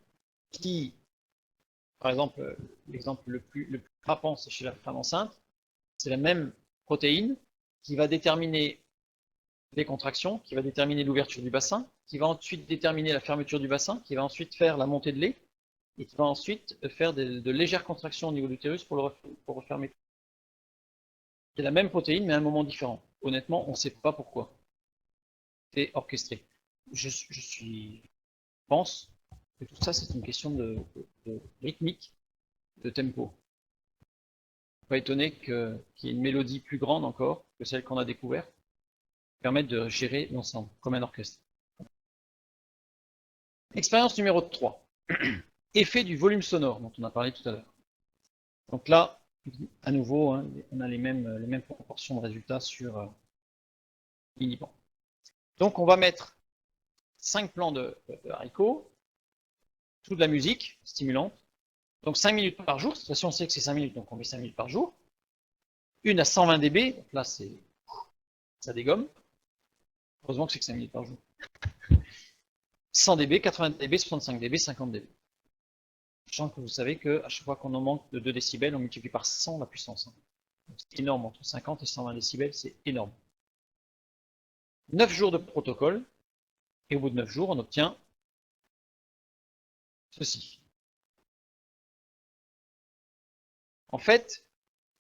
qui, par exemple, l'exemple le plus frappant, c'est chez la femme enceinte, c'est la même protéine qui va déterminer les contractions, qui va déterminer l'ouverture du bassin, qui va ensuite déterminer la fermeture du bassin, qui va ensuite faire la montée de lait, et qui va ensuite faire de légères contractions au niveau de l'utérus pour refermer. C'est la même protéine, mais à un moment différent. Honnêtement, on ne sait pas pourquoi. C'est orchestré. Je pense que tout ça, c'est une question de rythmique, de tempo. Pas étonné qu'il y ait une mélodie plus grande encore que celle qu'on a découverte, permettre de gérer l'ensemble, comme un orchestre. Expérience numéro 3. Effet du volume sonore, dont on a parlé tout à l'heure. Donc là, à nouveau, hein, on a les mêmes proportions de résultats sur l'inhibant. Donc on va mettre 5 plants de haricots, tout de la musique stimulante. Donc 5 minutes par jour, cette fois-ci on sait que c'est 5 minutes, donc on met 5 minutes par jour. Une à 120 dB, donc là ça dégomme. Heureusement que c'est que 5 minutes par jour. 100 dB, 80 dB, 65 dB, 50 dB. Sachant que vous savez qu'à chaque fois qu'on en manque de 2 décibels, on multiplie par 100 la puissance. C'est énorme, entre 50 et 120 décibels, c'est énorme. 9 jours de protocole, et au bout de 9 jours, on obtient ceci. En fait,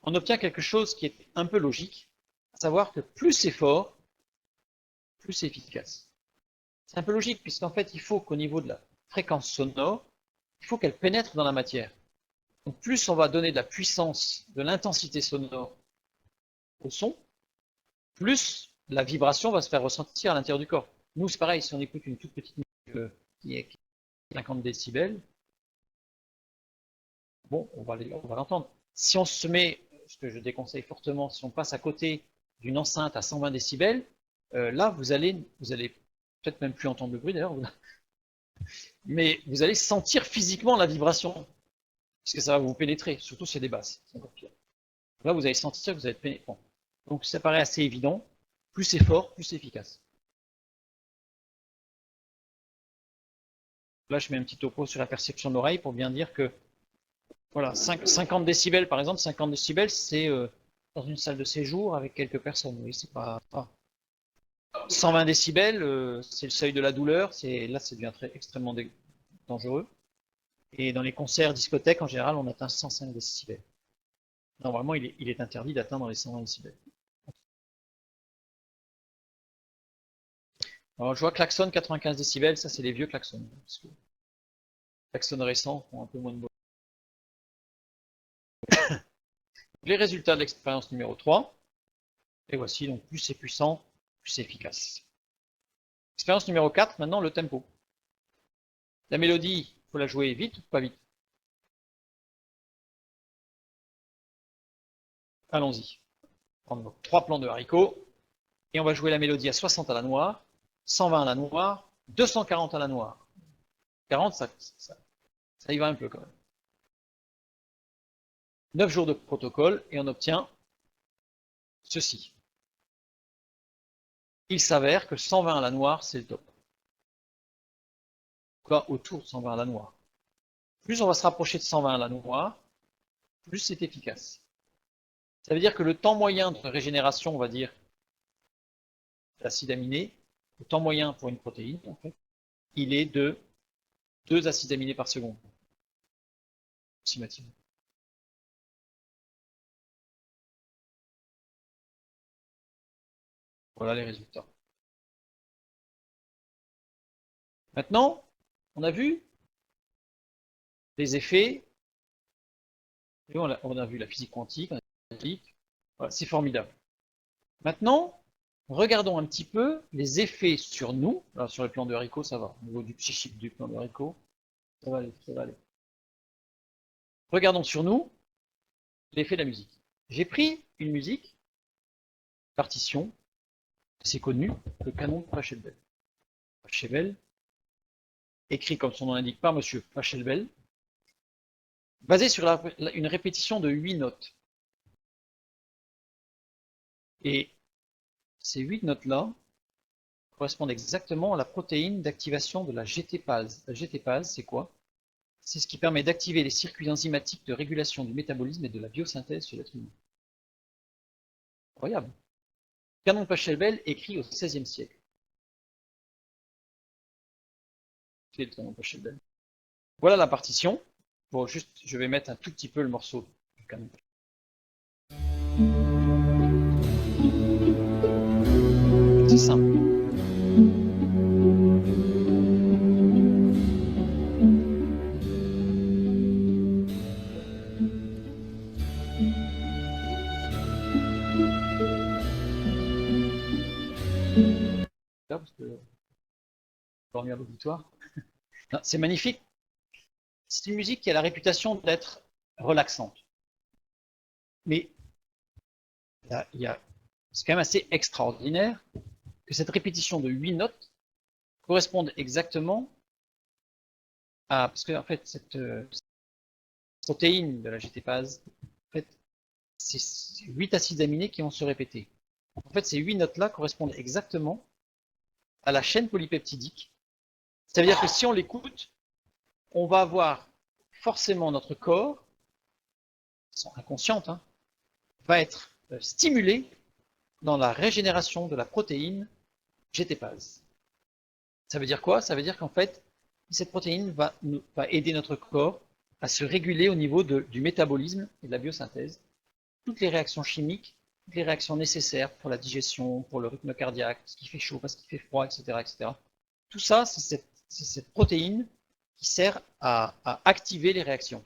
on obtient quelque chose qui est un peu logique, à savoir que plus c'est fort, plus c'est efficace. C'est un peu logique, puisqu'en fait, il faut qu'au niveau de la fréquence sonore, il faut qu'elle pénètre dans la matière. Donc plus on va donner de la puissance, de l'intensité sonore au son, plus la vibration va se faire ressentir à l'intérieur du corps. Nous, c'est pareil, si on écoute une toute petite musique qui est 50 décibels, bon, on va l'entendre. Si on se met, ce que je déconseille fortement, si on passe à côté d'une enceinte à 120 décibels, là, vous allez peut-être même plus entendre le bruit d'ailleurs, mais vous allez sentir physiquement la vibration, puisque ça va vous pénétrer, surtout si c'est des basses, c'est encore pire. Là, vous allez sentir que vous allez être pénétré. Donc, ça paraît assez évident. Plus c'est fort, plus c'est efficace. Là, je mets un petit topo sur la perception de l'oreille pour bien dire que, voilà, 50 décibels, par exemple, 50 décibels, c'est dans une salle de séjour avec quelques personnes. Oui, c'est pas. 120 décibels, c'est le seuil de la douleur. Là, ça devient extrêmement dangereux. Et dans les concerts, discothèques, en général, on atteint 105 décibels. Normalement, il est interdit d'atteindre les 120 décibels. Alors, je vois klaxon 95 décibels, ça c'est les vieux klaxons. Parce que les klaxons récents font un peu moins de bruit. Les résultats de l'expérience numéro 3. Et voici, donc plus c'est puissant, plus c'est efficace. Expérience numéro 4, maintenant le tempo. La mélodie, il faut la jouer vite ou pas vite? Allons-y. Prendre 3 plans de haricots. Et on va jouer la mélodie à 60 à la noire, 120 à la noire, 240 à la noire. 40, ça y va un peu quand même. 9 jours de protocole et on obtient ceci. Il s'avère que 120 à la noire, c'est le top. Quoi, autour de 120 à la noire. Plus on va se rapprocher de 120 à la noire, plus c'est efficace. Ça veut dire que le temps moyen de régénération, on va dire, d'acide aminé, le temps moyen pour une protéine, en fait, il est de 2 acides aminés par seconde. Approximativement. Voilà les résultats. Maintenant, on a vu les effets, on a vu la physique quantique, voilà, c'est formidable. Maintenant, regardons un petit peu les effets sur nous. Alors, sur le plan de haricot, ça va. Au niveau du psychique du plan de haricot, ça va aller, ça va aller. Regardons sur nous l'effet de la musique. J'ai pris une musique, partition, c'est connu, le canon de Pachelbel. Pachelbel, écrit comme son nom l'indique par monsieur Pachelbel, basé sur une répétition de 8 notes. Et ces 8 notes-là correspondent exactement à la protéine d'activation de la GTPase. La GTPase, c'est quoi? C'est ce qui permet d'activer les circuits enzymatiques de régulation du métabolisme et de la biosynthèse chez l'être humain. Incroyable. Canon de Pachelbel écrit au XVIe siècle. C'est le canon de Pachelbel. Voilà la partition. Bon, juste, je vais mettre un tout petit peu le morceau du canon. C'est simple. Là, parce que dormir à l'auditoire. C'est magnifique. C'est une musique qui a la réputation d'être relaxante. Mais c'est quand même assez extraordinaire que cette répétition de 8 notes corresponde exactement à... Parce que, en fait, cette protéine de la GTPase, en fait, c'est 8 acides aminés qui vont se répéter. En fait, ces 8 notes-là correspondent exactement à la chaîne polypeptidique. Ça veut dire que si on l'écoute, on va avoir forcément notre corps, de façon inconsciente, hein, va être stimulé dans la régénération de la protéine GTPase. Ça veut dire quoi? Ça veut dire qu'en fait, cette protéine va aider notre corps à se réguler au niveau du métabolisme et de la biosynthèse. Toutes les réactions chimiques, toutes les réactions nécessaires pour la digestion, pour le rythme cardiaque, ce qui fait chaud, ce qui fait froid, etc. etc. Tout ça, c'est cette protéine qui sert à activer les réactions.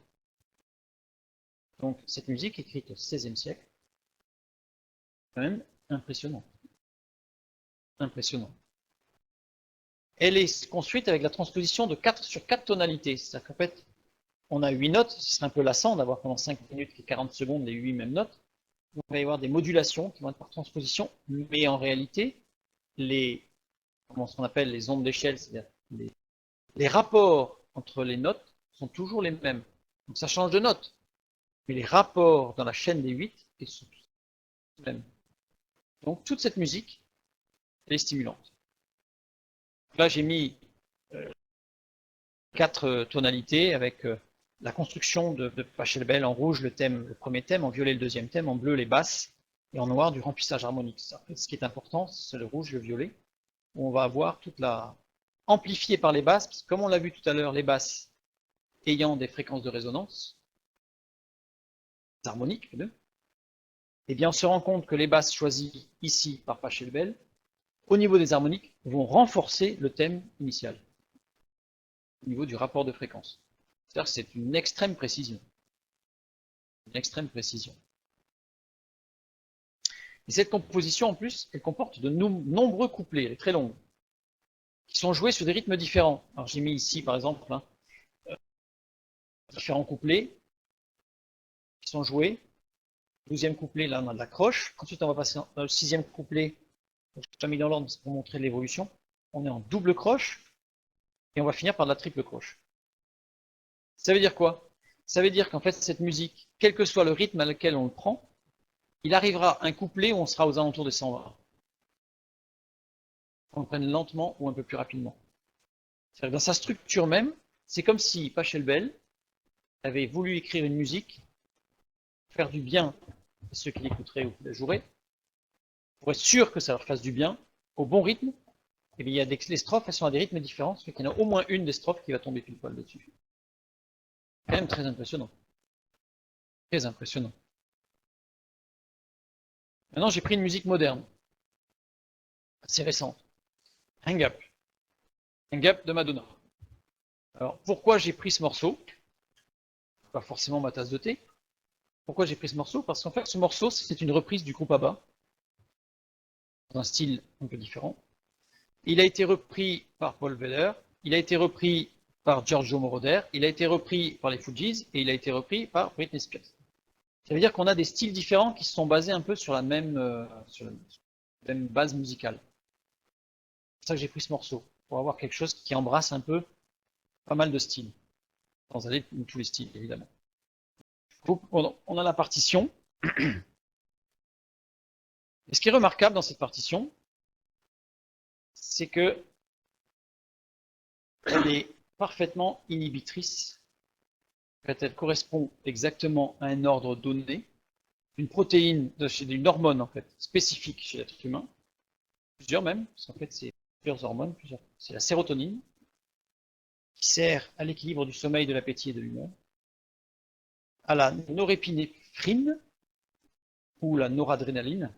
Donc cette musique écrite au XVIe siècle, quand même impressionnant. Impressionnant. Elle est construite avec la transposition de 4 sur 4 tonalités. C'est-à-dire qu'en fait, on a 8 notes, ce serait un peu lassant d'avoir pendant 5 minutes et 40 secondes les 8 mêmes notes. Donc il va y avoir des modulations qui vont être par transposition, mais en réalité, ce qu'on appelle les ondes d'échelle, c'est-à-dire les rapports entre les notes sont toujours les mêmes. Donc ça change de note, mais les rapports dans la chaîne des 8 sont tous les mêmes. Donc toute cette musique, elle est stimulante. Là, j'ai mis 4 tonalités avec la construction de Pachelbel en rouge le premier thème, en violet le deuxième thème, en bleu les basses et en noir du remplissage harmonique. En fait, ce qui est important, c'est le rouge et le violet, où on va avoir toute la amplifiée par les basses, parce que comme on l'a vu tout à l'heure, les basses ayant des fréquences de résonance harmoniques, eh bien on se rend compte que les basses choisies ici par Pachelbel au niveau des harmoniques, vont renforcer le thème initial, au niveau du rapport de fréquence. C'est-à-dire que c'est une extrême précision. Une extrême précision. Et cette composition, en plus, elle comporte de nombreux couplets, elle est très longue, qui sont joués sur des rythmes différents. Alors j'ai mis ici, par exemple, hein, différents couplets qui sont joués. 12e couplet, là on a de la croche. Ensuite on va passer dans le 6e couplet. Je l'ai mis dans l'ordre pour montrer l'évolution. On est en double croche. Et on va finir par de la triple croche. Ça veut dire quoi? Ça veut dire qu'en fait cette musique, quel que soit le rythme à lequel on le prend, il arrivera un couplet où on sera aux alentours de 120. On le prenne lentement ou un peu plus rapidement. C'est-à-dire dans sa structure même, c'est comme si Pachelbel avait voulu écrire une musique, faire du bien à ceux qui l'écouteraient ou qui la joueraient, pour être sûr que ça leur fasse du bien, au bon rythme. Et bien, il y a les strophes, elles sont à des rythmes différents, ce qui fait qu'il y en a au moins une des strophes qui va tomber pile poil dessus. Quand même très impressionnant. Très impressionnant. Maintenant, j'ai pris une musique moderne, assez récente. Hang Up. Hang Up de Madonna. Alors, pourquoi j'ai pris ce morceau? Pas forcément ma tasse de thé. Pourquoi j'ai pris ce morceau? Parce qu'en fait, ce morceau, c'est une reprise du groupe ABBA, dans un style un peu différent. Il a été repris par Paul Weller, il a été repris par Giorgio Moroder, il a été repris par les Fugees et il a été repris par Britney Spears. Ça veut dire qu'on a des styles différents qui se sont basés un peu sur la même base musicale. C'est pour ça que j'ai pris ce morceau, pour avoir quelque chose qui embrasse un peu pas mal de styles, sans aller dans tous les styles évidemment. On a la partition. Et ce qui est remarquable dans cette partition, c'est que elle est parfaitement inhibitrice. Elle correspond exactement à un ordre donné, une protéine, une hormone en fait, spécifique chez l'être humain, plusieurs même, parce qu'en fait c'est plusieurs hormones, c'est la sérotonine, qui sert à l'équilibre du sommeil, de l'appétit et de l'humeur, à la norépinéphrine, ou la noradrénaline,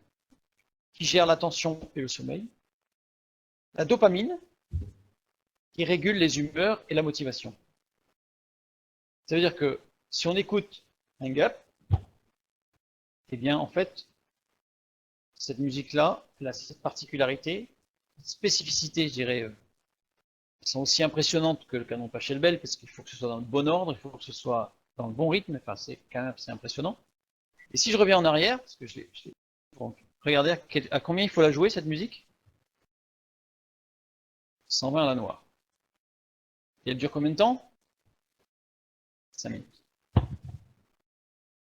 qui gère l'attention et le sommeil, la dopamine, qui régule les humeurs et la motivation. Ça veut dire que si on écoute Hang Up, eh bien en fait, cette musique-là, elle a cette particularité, cette spécificité, je dirais, elles sont aussi impressionnantes que le canon Pachelbel, parce qu'il faut que ce soit dans le bon ordre, il faut que ce soit dans le bon rythme, enfin c'est quand même assez impressionnant. Et si je reviens en arrière, parce que donc, regardez à combien il faut la jouer cette musique? 120 à la noire. Et elle dure combien de temps? 5 minutes.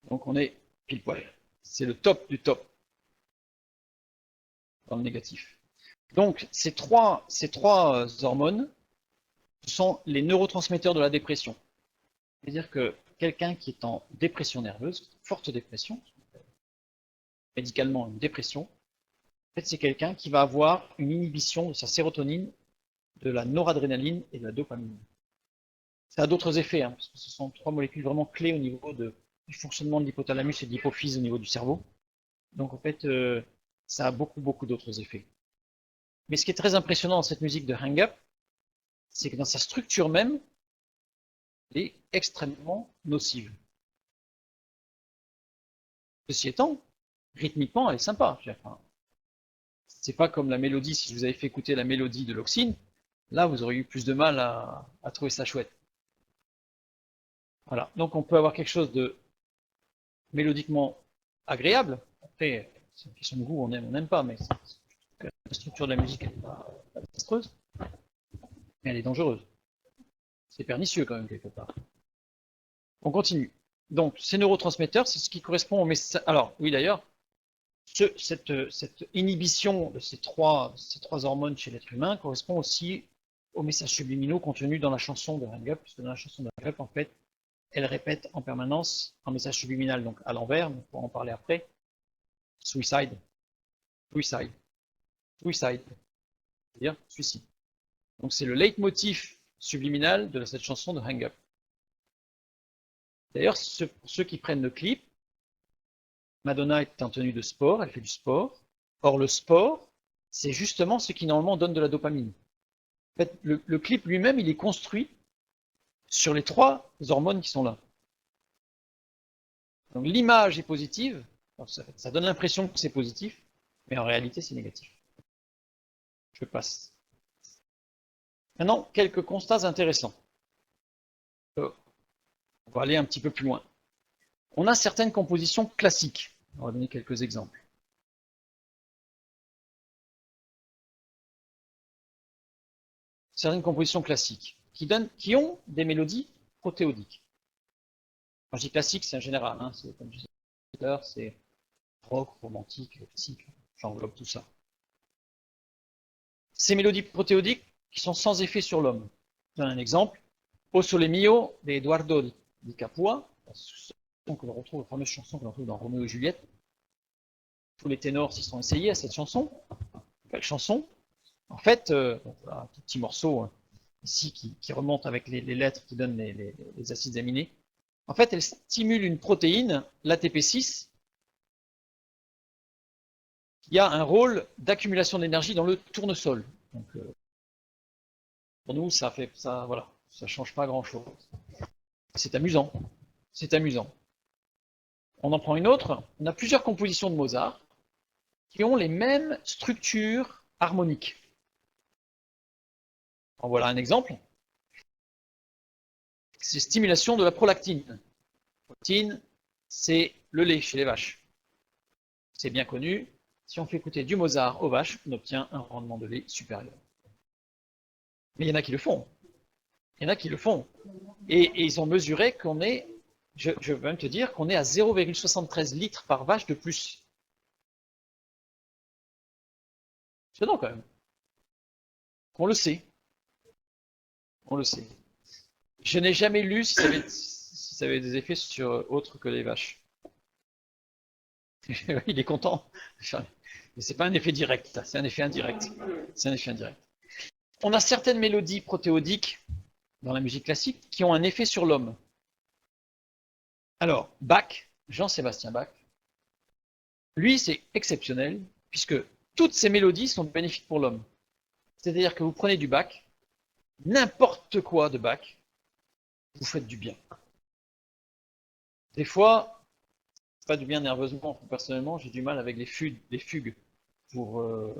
Donc on est pile poil. C'est le top du top. Dans le négatif. Donc ces trois hormones sont les neurotransmetteurs de la dépression. C'est-à-dire que quelqu'un qui est en dépression nerveuse, forte dépression, médicalement une dépression, en fait c'est quelqu'un qui va avoir une inhibition de sa sérotonine, de la noradrénaline et de la dopamine. Ça a d'autres effets, hein, parce que ce sont trois molécules vraiment clés au niveau du fonctionnement de l'hypothalamus et de l'hypophyse au niveau du cerveau. Donc en fait, ça a beaucoup d'autres effets. Mais ce qui est très impressionnant dans cette musique de Hang Up, c'est que dans sa structure même, elle est extrêmement nocive. Ceci étant, rythmiquement, elle est sympa. Enfin, c'est pas comme la mélodie, si je vous avais fait écouter la mélodie de l'Oxine, là vous auriez eu plus de mal à trouver ça chouette. Voilà, donc on peut avoir quelque chose de mélodiquement agréable. Après, c'est une question de goût, on aime, on n'aime pas, mais la structure de la musique, elle n'est pas désastreuse, mais elle est dangereuse. C'est pernicieux quand même, quelque part. On continue. Donc, ces neurotransmetteurs, c'est ce qui correspond au message. Alors, oui, d'ailleurs, cette inhibition de ces trois hormones chez l'être humain correspond aussi aux messages subliminaux contenus dans la chanson de Hang Up, puisque dans la chanson de Hang Up, en fait, elle répète en permanence un message subliminal, donc à l'envers, on pourra en parler après. Suicide, suicide, suicide, c'est-à-dire suicide. Donc c'est le leitmotiv subliminal de cette chanson de Hang Up. D'ailleurs, pour ceux qui prennent le clip, Madonna est en tenue de sport, elle fait du sport. Or, le sport, c'est justement ce qui normalement donne de la dopamine. En fait, le clip lui-même, il est construit sur les 3 hormones qui sont là. Donc l'image est positive, ça donne l'impression que c'est positif, mais en réalité c'est négatif. Je passe. Maintenant, quelques constats intéressants. On va aller un petit peu plus loin. On a certaines compositions classiques. On va donner quelques exemples. Certaines compositions classiques qui ont des mélodies protéodiques. Quand je dis classique, c'est en général. Hein, c'est comme je disais tout à l'heure, c'est rock, romantique, classique. J'englobe tout ça. Ces mélodies protéodiques qui sont sans effet sur l'homme. Je donne un exemple. O Sole Mio de Eduardo Di Capua, la fameuse chanson que l'on retrouve dans Roméo et Juliette. Tous les ténors s'y sont essayés à cette chanson. Belle chanson. En fait, voilà, un tout petit morceau ici qui remonte avec les lettres qui donnent les acides aminés. En fait, elle stimule une protéine, l'ATP6, qui a un rôle d'accumulation d'énergie dans le tournesol. Donc, pour nous, voilà, ça change pas grand-chose. C'est amusant. C'est amusant. On en prend une autre. On a plusieurs compositions de Mozart qui ont les mêmes structures harmoniques. En voilà un exemple. C'est stimulation de la prolactine. La prolactine, c'est le lait chez les vaches. C'est bien connu. Si on fait écouter du Mozart aux vaches, on obtient un rendement de lait supérieur. Mais il y en a qui le font. Il y en a qui le font. Et ils ont mesuré qu'on est, je veux même te dire, qu'on est à 0,73 litres par vache de plus. C'est non quand même. On le sait. On le sait. Je n'ai jamais lu si ça avait des effets sur autre que les vaches. Il est content. Mais c'est pas un effet direct, c'est un effet indirect. C'est un effet indirect. On a certaines mélodies protéodiques dans la musique classique qui ont un effet sur l'homme. Alors, Bach, Jean-Sébastien Bach, lui, c'est exceptionnel, puisque toutes ces mélodies sont bénéfiques pour l'homme. C'est-à-dire que vous prenez du Bach, n'importe quoi de Bach, vous faites du bien. Des fois, pas du bien nerveusement. Personnellement, j'ai du mal avec les fugues pour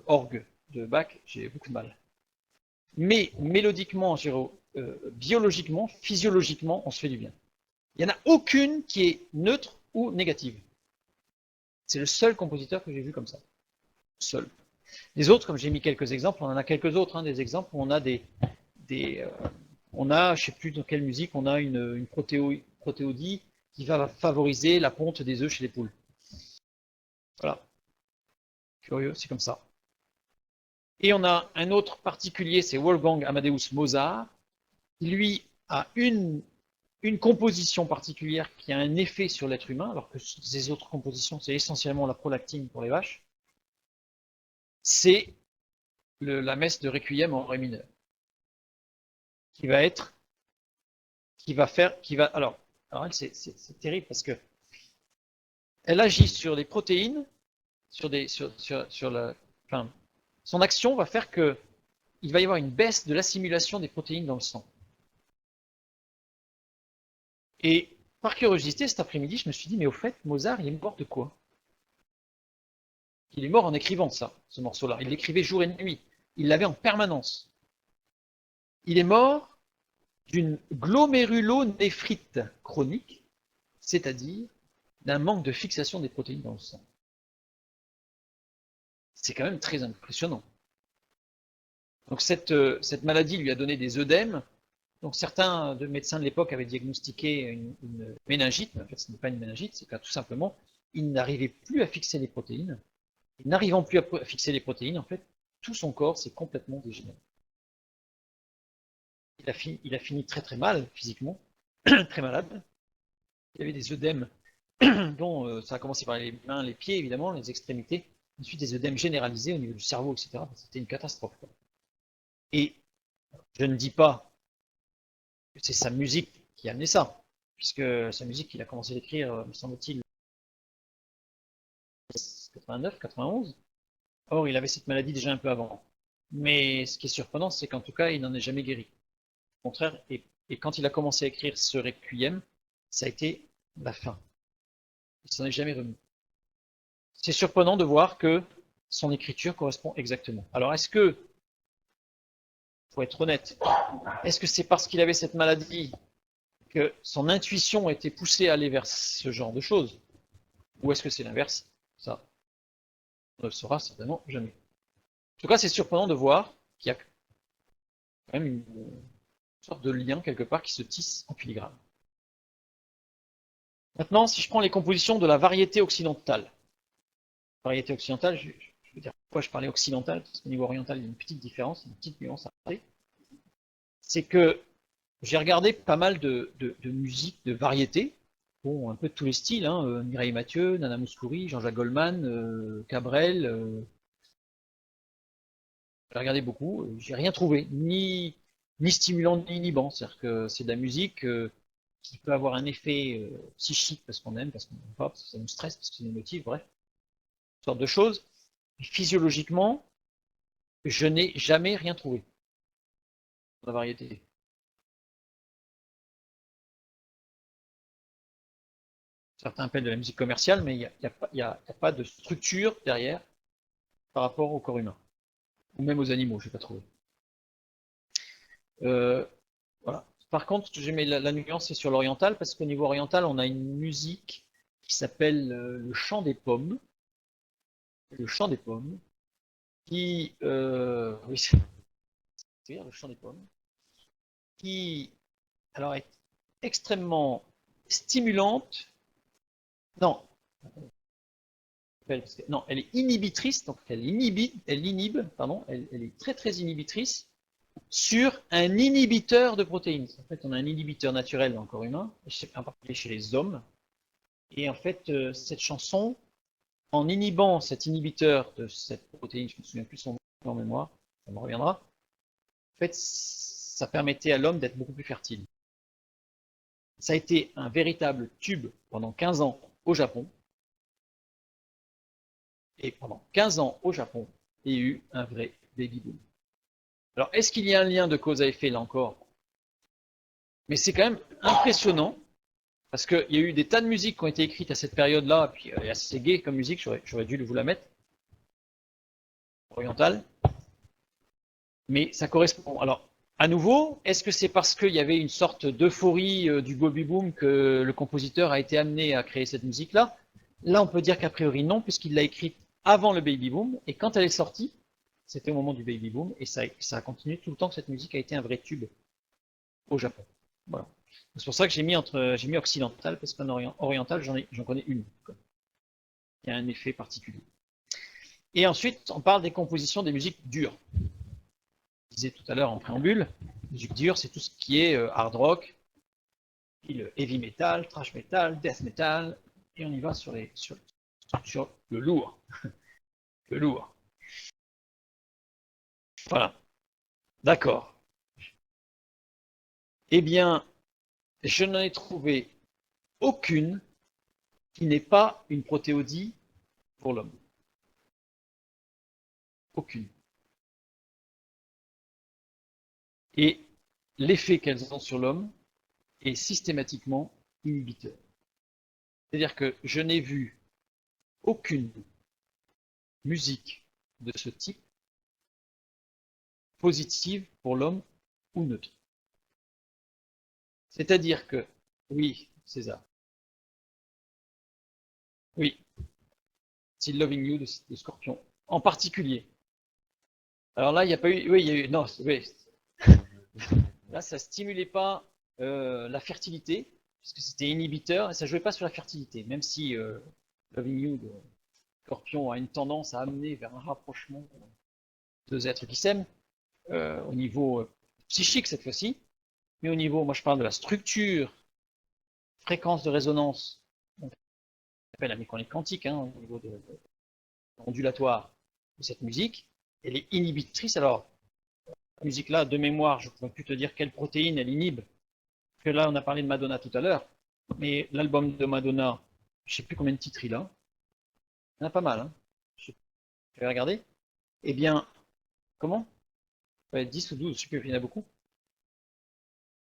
orgue de Bach, j'ai beaucoup de mal. Mais mélodiquement, biologiquement, physiologiquement, on se fait du bien. Il n'y en a aucune qui est neutre ou négative. C'est le seul compositeur que j'ai vu comme ça. Seul. Les autres, comme j'ai mis quelques exemples, on en a quelques autres, hein, des exemples où on a on a, je ne sais plus dans quelle musique, on a une protéodie qui va favoriser la ponte des œufs chez les poules. Voilà. Curieux, c'est comme ça. Et on a un autre particulier, c'est Wolfgang Amadeus Mozart, qui lui a une composition particulière qui a un effet sur l'être humain, alors que ces autres compositions, c'est essentiellement la prolactine pour les vaches. C'est la messe de Requiem en ré mineur, alors elle, c'est terrible parce que elle agit sur les protéines, son action va faire que il va y avoir une baisse de l'assimilation des protéines dans le sang. Et par curiosité, cet après-midi, je me suis dit, mais au fait, Mozart, il est mort de quoi? Il est mort en écrivant ça, ce morceau-là. Il l'écrivait jour et nuit. Il l'avait en permanence. Il est mort d'une glomérulonéphrite chronique, c'est-à-dire d'un manque de fixation des protéines dans le sang. C'est quand même très impressionnant. Donc cette maladie lui a donné des œdèmes. Donc certains médecins de l'époque avaient diagnostiqué une méningite, mais en fait ce n'est pas une méningite, c'est que tout simplement, il n'arrivait plus à fixer les protéines. Et n'arrivant plus à fixer les protéines, en fait, tout son corps s'est complètement dégénéré. Il a fini très très mal physiquement, très malade. Il avait des œdèmes dont ça a commencé par les mains, les pieds évidemment, les extrémités, ensuite des œdèmes généralisés au niveau du cerveau, etc. C'était une catastrophe. Et je ne dis pas que c'est sa musique qui a amené ça, puisque sa musique, il a commencé à l'écrire, me semble-t-il, 89, 91. Or, il avait cette maladie déjà un peu avant. Mais ce qui est surprenant, c'est qu'en tout cas, il n'en est jamais guéri. Au contraire, et quand il a commencé à écrire ce requiem, ça a été la fin. Il s'en est jamais remis. C'est surprenant de voir que son écriture correspond exactement. Alors, est-ce que, faut être honnête, est-ce que c'est parce qu'il avait cette maladie que son intuition a été poussée à aller vers ce genre de choses? Ou est-ce que c'est l'inverse? Ça, on ne le saura certainement jamais. En tout cas, c'est surprenant de voir qu'il y a quand même une sorte de lien quelque part qui se tisse en filigrane. Maintenant, si je prends les compositions de la variété occidentale. Variété occidentale, je veux dire pourquoi je parlais occidental, parce qu'au niveau oriental, il y a une petite différence, une petite nuance à parler. C'est que j'ai regardé pas mal de musique, de variété, bon, un peu de tous les styles, hein, Mireille Mathieu, Nana Mouskouri, Jean-Jacques Goldman, Cabrel, j'ai regardé beaucoup, j'ai rien trouvé, ni stimulant ni inhibant, c'est-à-dire que c'est de la musique qui peut avoir un effet psychique parce qu'on aime, parce qu'on n'aime pas, parce que ça nous stresse, parce que c'est émotif, bref, toutes sortes de choses. Et physiologiquement, je n'ai jamais rien trouvé dans la variété. Certains appellent de la musique commerciale, mais il n'y a pas de structure derrière par rapport au corps humain, ou même aux animaux, je n'ai pas trouvé. Voilà. Par contre, j'aimais la nuance, c'est sur l'oriental, parce qu'au niveau oriental, on a une musique qui s'appelle le chant des pommes. Le chant des pommes, qui, oui, c'est le chant des pommes, qui, alors, est extrêmement stimulante. Non, non, elle est inhibitrice, donc elle inhibe, pardon, elle est très très inhibitrice sur un inhibiteur de protéines. En fait, on a un inhibiteur naturel dans le corps humain, en particulier chez les hommes. Et en fait, cette chanson, en inhibant cet inhibiteur de cette protéine, je ne me souviens plus son nom en mémoire, ça me reviendra, en fait, ça permettait à l'homme d'être beaucoup plus fertile. Ça a été un véritable tube pendant 15 ans au Japon. Et pendant 15 ans au Japon, il y a eu un vrai baby boom. Alors, est-ce qu'il y a un lien de cause à effet là encore? Mais c'est quand même impressionnant parce qu'il y a eu des tas de musiques qui ont été écrites à cette période-là, puis elle est assez gay comme musique, j'aurais dû vous la mettre, orientale. Mais ça correspond. Alors, à nouveau, est-ce que c'est parce qu'il y avait une sorte d'euphorie du baby boom que le compositeur a été amené à créer cette musique-là? Là, on peut dire qu'a priori non, puisqu'il l'a écrite avant le baby boom, et quand elle est sortie, c'était au moment du baby boom, et ça a continué tout le temps que cette musique a été un vrai tube au Japon. Voilà. C'est pour ça que j'ai mis occidental, parce qu'en oriental, j'en connais une. Il y a un effet particulier. Et ensuite, on parle des compositions des musiques dures. Je disais tout à l'heure en préambule, musique dure, c'est tout ce qui est hard rock, puis le heavy metal, thrash metal, death metal, et on y va sur le lourd. Le lourd. Voilà. D'accord. Eh bien, je n'en ai trouvé aucune qui n'est pas une protéodie pour l'homme. Aucune. Et l'effet qu'elles ont sur l'homme est systématiquement inhibiteur. C'est-à-dire que je n'ai vu aucune musique de ce type positive pour l'homme ou neutre. C'est-à-dire que, oui, César, oui, Still Loving You de Scorpion, en particulier. Alors là, il n'y a pas eu, oui, il y a eu, non, oui, là, ça stimulait pas la fertilité, puisque c'était inhibiteur, et ça jouait pas sur la fertilité, même si Loving You de Scorpion a une tendance à amener vers un rapprochement de deux êtres qui s'aiment, au niveau psychique cette fois-ci, mais au niveau, moi je parle de la structure, fréquence de résonance, donc, on appelle la mécanique quantique, hein, au niveau de ondulatoire de cette musique, elle est inhibitrice. Alors, la musique là, de mémoire, je ne pourrais plus te dire quelle protéine elle inhibe, parce que là on a parlé de Madonna tout à l'heure, mais l'album de Madonna, je ne sais plus combien de titres il a, il y en a pas mal, hein. Je vais regarder. eh bien, comment? Ouais, 10 ou 12, je sais plus, il y en a beaucoup.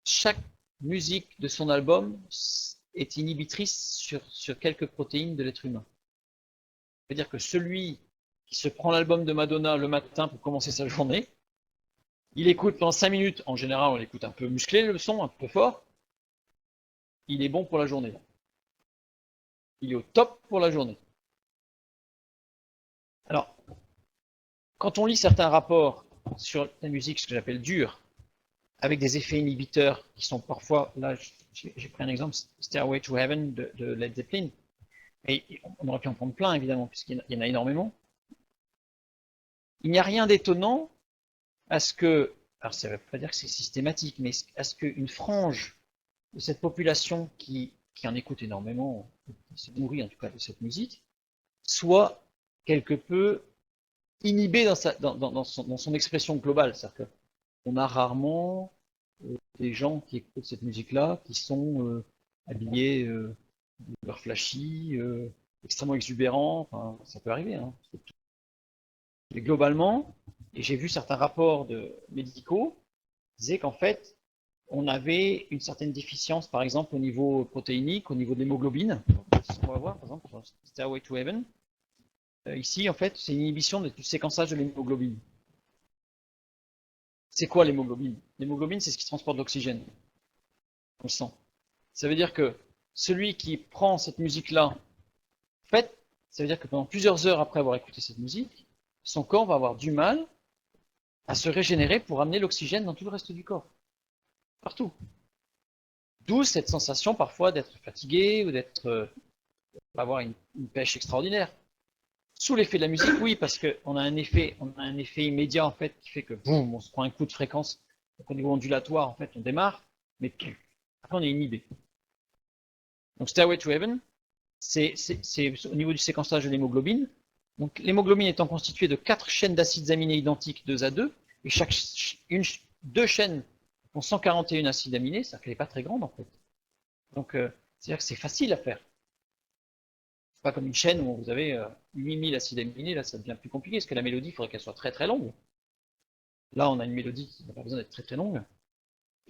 Chaque musique de son album est inhibitrice sur quelques protéines de l'être humain. C'est-à-dire que celui qui se prend l'album de Madonna le matin pour commencer sa journée, il écoute pendant 5 minutes, en général on l'écoute un peu musclé le son, un peu fort, il est bon pour la journée. Il est au top pour la journée. Alors, quand on lit certains rapports sur la musique, ce que j'appelle dure, avec des effets inhibiteurs qui sont parfois, là j'ai pris un exemple, Stairway to Heaven de Led Zeppelin, et on aurait pu en prendre plein évidemment, puisqu'il y en a énormément. Il n'y a rien d'étonnant à ce que, alors ça ne veut pas dire que c'est systématique, mais à ce qu'une frange de cette population qui en écoute énormément, qui se nourrit en tout cas de cette musique, soit quelque peu inhibée dans son expression globale. C'est-à-dire qu'on a rarement des gens qui écoutent cette musique-là, qui sont habillés de leur flashy, extrêmement exubérants, enfin, ça peut arriver. Hein. Mais globalement, et j'ai vu certains rapports médicaux, disaient qu'en fait, on avait une certaine déficience, par exemple, au niveau protéinique, au niveau de l'hémoglobine. On va voir, par exemple, sur Stairway to Heaven. Ici, en fait, c'est une inhibition du séquençage de l'hémoglobine. C'est quoi l'hémoglobine? L'hémoglobine, c'est ce qui transporte l'oxygène dans le sang. Ça veut dire que celui qui prend cette musique-là, en fait, ça veut dire que pendant plusieurs heures après avoir écouté cette musique, son corps va avoir du mal à se régénérer pour amener l'oxygène dans tout le reste du corps. Partout. D'où cette sensation parfois d'être fatigué ou d'avoir une pêche extraordinaire. Sous l'effet de la musique, oui, parce qu'on a un effet immédiat en fait qui fait que boum, on se prend un coup de fréquence. Donc au niveau ondulatoire, en fait, on démarre, mais après on est inhibé. Donc Stairway to Heaven, c'est au niveau du séquençage de l'hémoglobine. Donc l'hémoglobine étant constituée de 4 chaînes d'acides aminés identiques 2 à 2, et deux chaînes ont 141 acides aminés, ça n'est pas très grande en fait. Donc c'est-à-dire que c'est facile à faire. C'est pas comme une chaîne où vous avez 8000 acides aminés, là ça devient plus compliqué, parce que la mélodie, il faudrait qu'elle soit très très longue. Là, on a une mélodie qui n'a pas besoin d'être très très longue,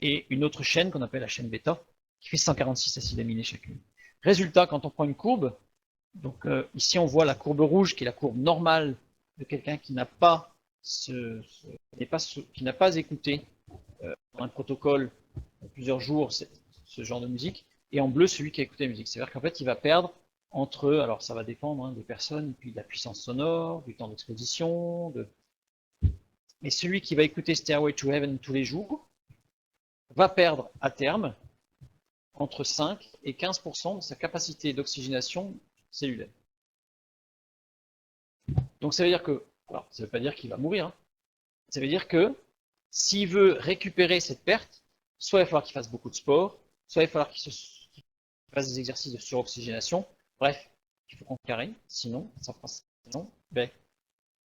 et une autre chaîne qu'on appelle la chaîne bêta, qui fait 146 acides aminés chacune. Résultat, quand on prend une courbe, donc ici on voit la courbe rouge qui est la courbe normale de quelqu'un qui n'a pas qui n'a pas écouté un protocole plusieurs jours ce genre de musique, et en bleu celui qui a écouté la musique. C'est-à-dire qu'en fait il va perdre entre, alors ça va dépendre des personnes, puis de la puissance sonore, du temps d'exposition, mais celui qui va écouter Stairway to Heaven tous les jours va perdre à terme entre 5 et 15% de sa capacité d'oxygénation cellulaire. Donc ça veut dire que, alors ça ne veut pas dire qu'il va mourir, hein. Ça veut dire que s'il veut récupérer cette perte, soit il va falloir qu'il fasse beaucoup de sport, soit il va falloir qu'il fasse des exercices de suroxygénation, bref, il faut contrecarrer, sinon ça passe. Ben,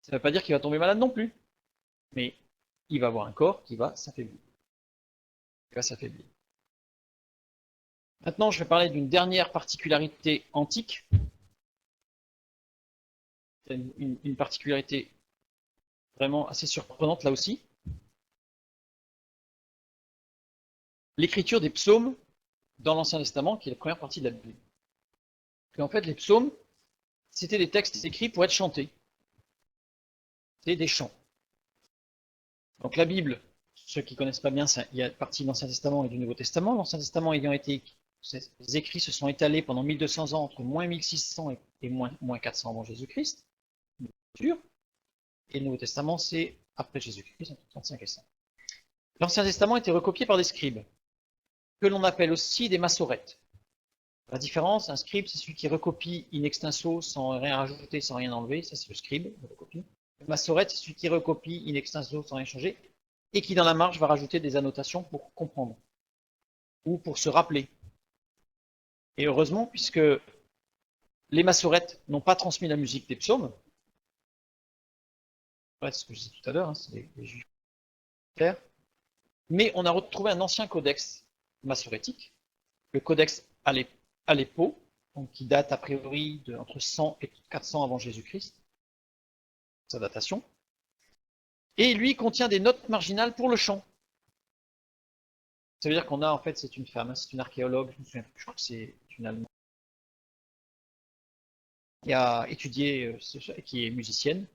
ça ne veut pas dire qu'il va tomber malade non plus, mais il va avoir un corps qui va s'affaiblir. Maintenant, je vais parler d'une dernière particularité antique, une particularité vraiment assez surprenante là aussi. L'écriture des psaumes dans l'Ancien Testament, qui est la première partie de la Bible. Et en fait, les psaumes, c'était des textes écrits pour être chantés. C'était des chants. Donc la Bible, ceux qui ne connaissent pas bien, il y a partie de l'Ancien Testament et du Nouveau Testament. L'Ancien Testament ayant été, les écrits se sont étalés pendant 1200 ans, entre moins 1600 et moins 400 avant Jésus-Christ. Et le Nouveau Testament, c'est après Jésus-Christ, entre 35 et 100. L'Ancien Testament était recopié par des scribes, que l'on appelle aussi des massorètes. La différence, un scribe, c'est celui qui recopie in extenso sans rien rajouter, sans rien enlever, ça c'est le scribe, le recopie. Le massorète, c'est celui qui recopie in extenso sans rien changer, et qui dans la marge va rajouter des annotations pour comprendre, ou pour se rappeler. Et heureusement, puisque les massorètes n'ont pas transmis la musique des psaumes, c'est ce que je disais tout à l'heure, hein, c'est les juifs clairs, mais on a retrouvé un ancien codex massorétique, le codex Aleppo, donc qui date a priori entre 100 et 400 avant Jésus-Christ, sa datation. Et lui contient des notes marginales pour le chant. Ça veut dire qu'on a, en fait, c'est une femme, hein, c'est une archéologue, je crois que c'est une Allemande, qui a étudié, qui est musicienne,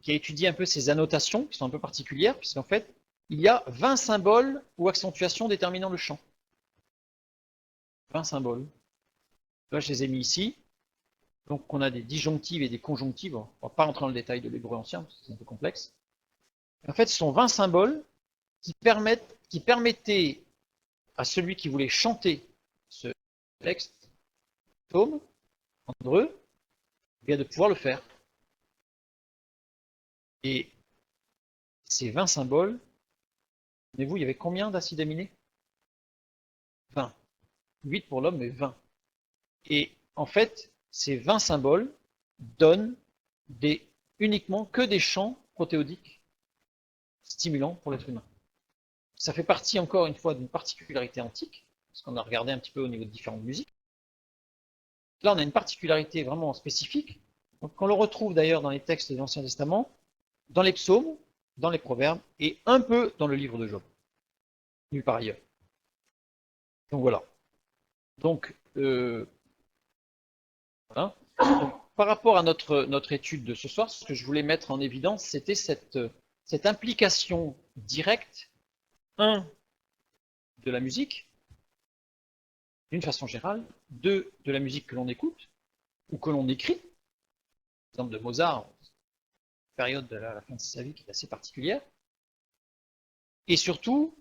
qui a étudié un peu ces annotations, qui sont un peu particulières, puisqu'en fait, il y a 20 symboles ou accentuations déterminant le chant. 20 symboles. Là, je les ai mis ici. Donc, on a des disjonctives et des conjonctives. On ne va pas rentrer dans le détail de l'hébreu ancien, parce que c'est un peu complexe. En fait, ce sont 20 symboles qui permettaient à celui qui voulait chanter ce texte, tome, en hébreu, de pouvoir le faire. Et ces 20 symboles, mais vous, il y avait combien d'acides aminés? 20. 8 pour l'homme, mais 20. Et en fait, ces 20 symboles donnent uniquement que des champs protéodiques stimulants pour l'être humain. Ça fait partie, encore une fois, d'une particularité antique, parce qu'on a regardé un petit peu au niveau de différentes musiques. Là, on a une particularité vraiment spécifique, qu'on le retrouve d'ailleurs dans les textes de l'Ancien Testament, dans les psaumes, dans les proverbes, et un peu dans le livre de Job. Nulle part ailleurs. Donc voilà. Donc, voilà. Donc, par rapport à notre étude de ce soir, ce que je voulais mettre en évidence, c'était cette implication directe, de la musique, d'une façon générale, de la musique que l'on écoute, ou que l'on écrit, par exemple de Mozart, période de la fin de sa vie qui est assez particulière, et surtout,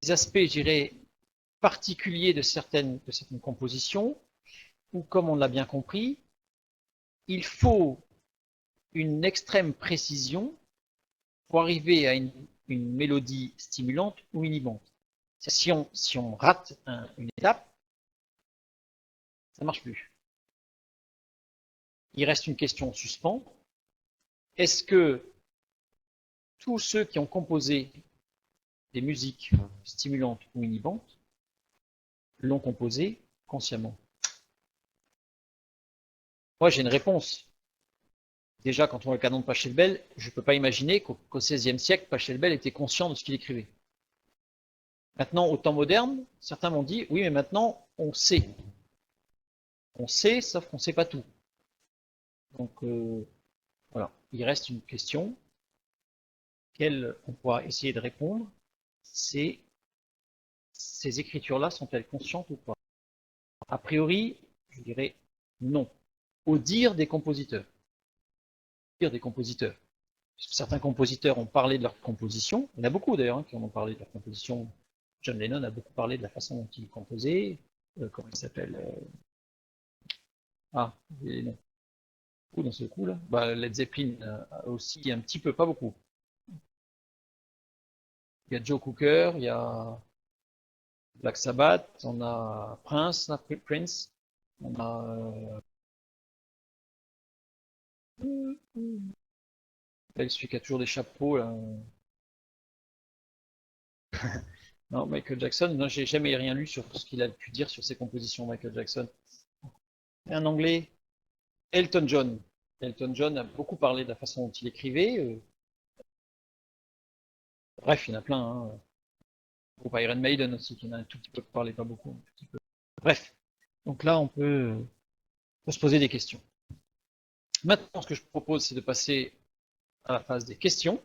les aspects, je dirais, particuliers de certaines compositions, où, comme on l'a bien compris, il faut une extrême précision pour arriver à une mélodie stimulante ou inhibante. Si on rate une étape, ça ne marche plus. Il reste une question en suspens. Est-ce que tous ceux qui ont composé des musiques stimulantes ou inhibantes l'ont composé consciemment? Moi, j'ai une réponse. Déjà, quand on voit le canon de Pachelbel, je ne peux pas imaginer qu'au XVIe siècle, Pachelbel était conscient de ce qu'il écrivait. Maintenant, au temps moderne, certains m'ont dit, oui, mais maintenant, on sait. On sait, sauf qu'on ne sait pas tout. Donc, voilà. Il reste une question auquel on pourra essayer de répondre. C'est, ces écritures-là sont-elles conscientes ou pas? A priori, je dirais non. Au dire des compositeurs. Certains compositeurs ont parlé de leur composition. Il y en a beaucoup d'ailleurs qui en ont parlé de leur composition. John Lennon a beaucoup parlé de la façon dont il composait. Comment il s'appelle Ah, les noms. Dans ce coup là. Bah, Led Zeppelin aussi un petit peu, pas beaucoup. Il y a Joe Cooker, il y a Black Sabbath, on a Prince, on a celui qui a toujours des chapeaux là. Non, Michael Jackson, non, j'ai jamais rien lu sur ce qu'il a pu dire sur ses compositions, Michael Jackson. Un anglais, Elton John. Elton John a beaucoup parlé de la façon dont il écrivait. Bref, il y en a plein. Hein. Groupe Iron Maiden aussi, qui en a un tout petit peu parlé, pas beaucoup. Un petit peu. Bref, donc là, on peut se poser des questions. Maintenant, ce que je propose, c'est de passer à la phase des questions.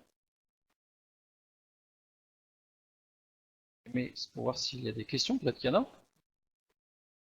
Mais c'est pour voir s'il y a des questions, peut-être qu'il y en a.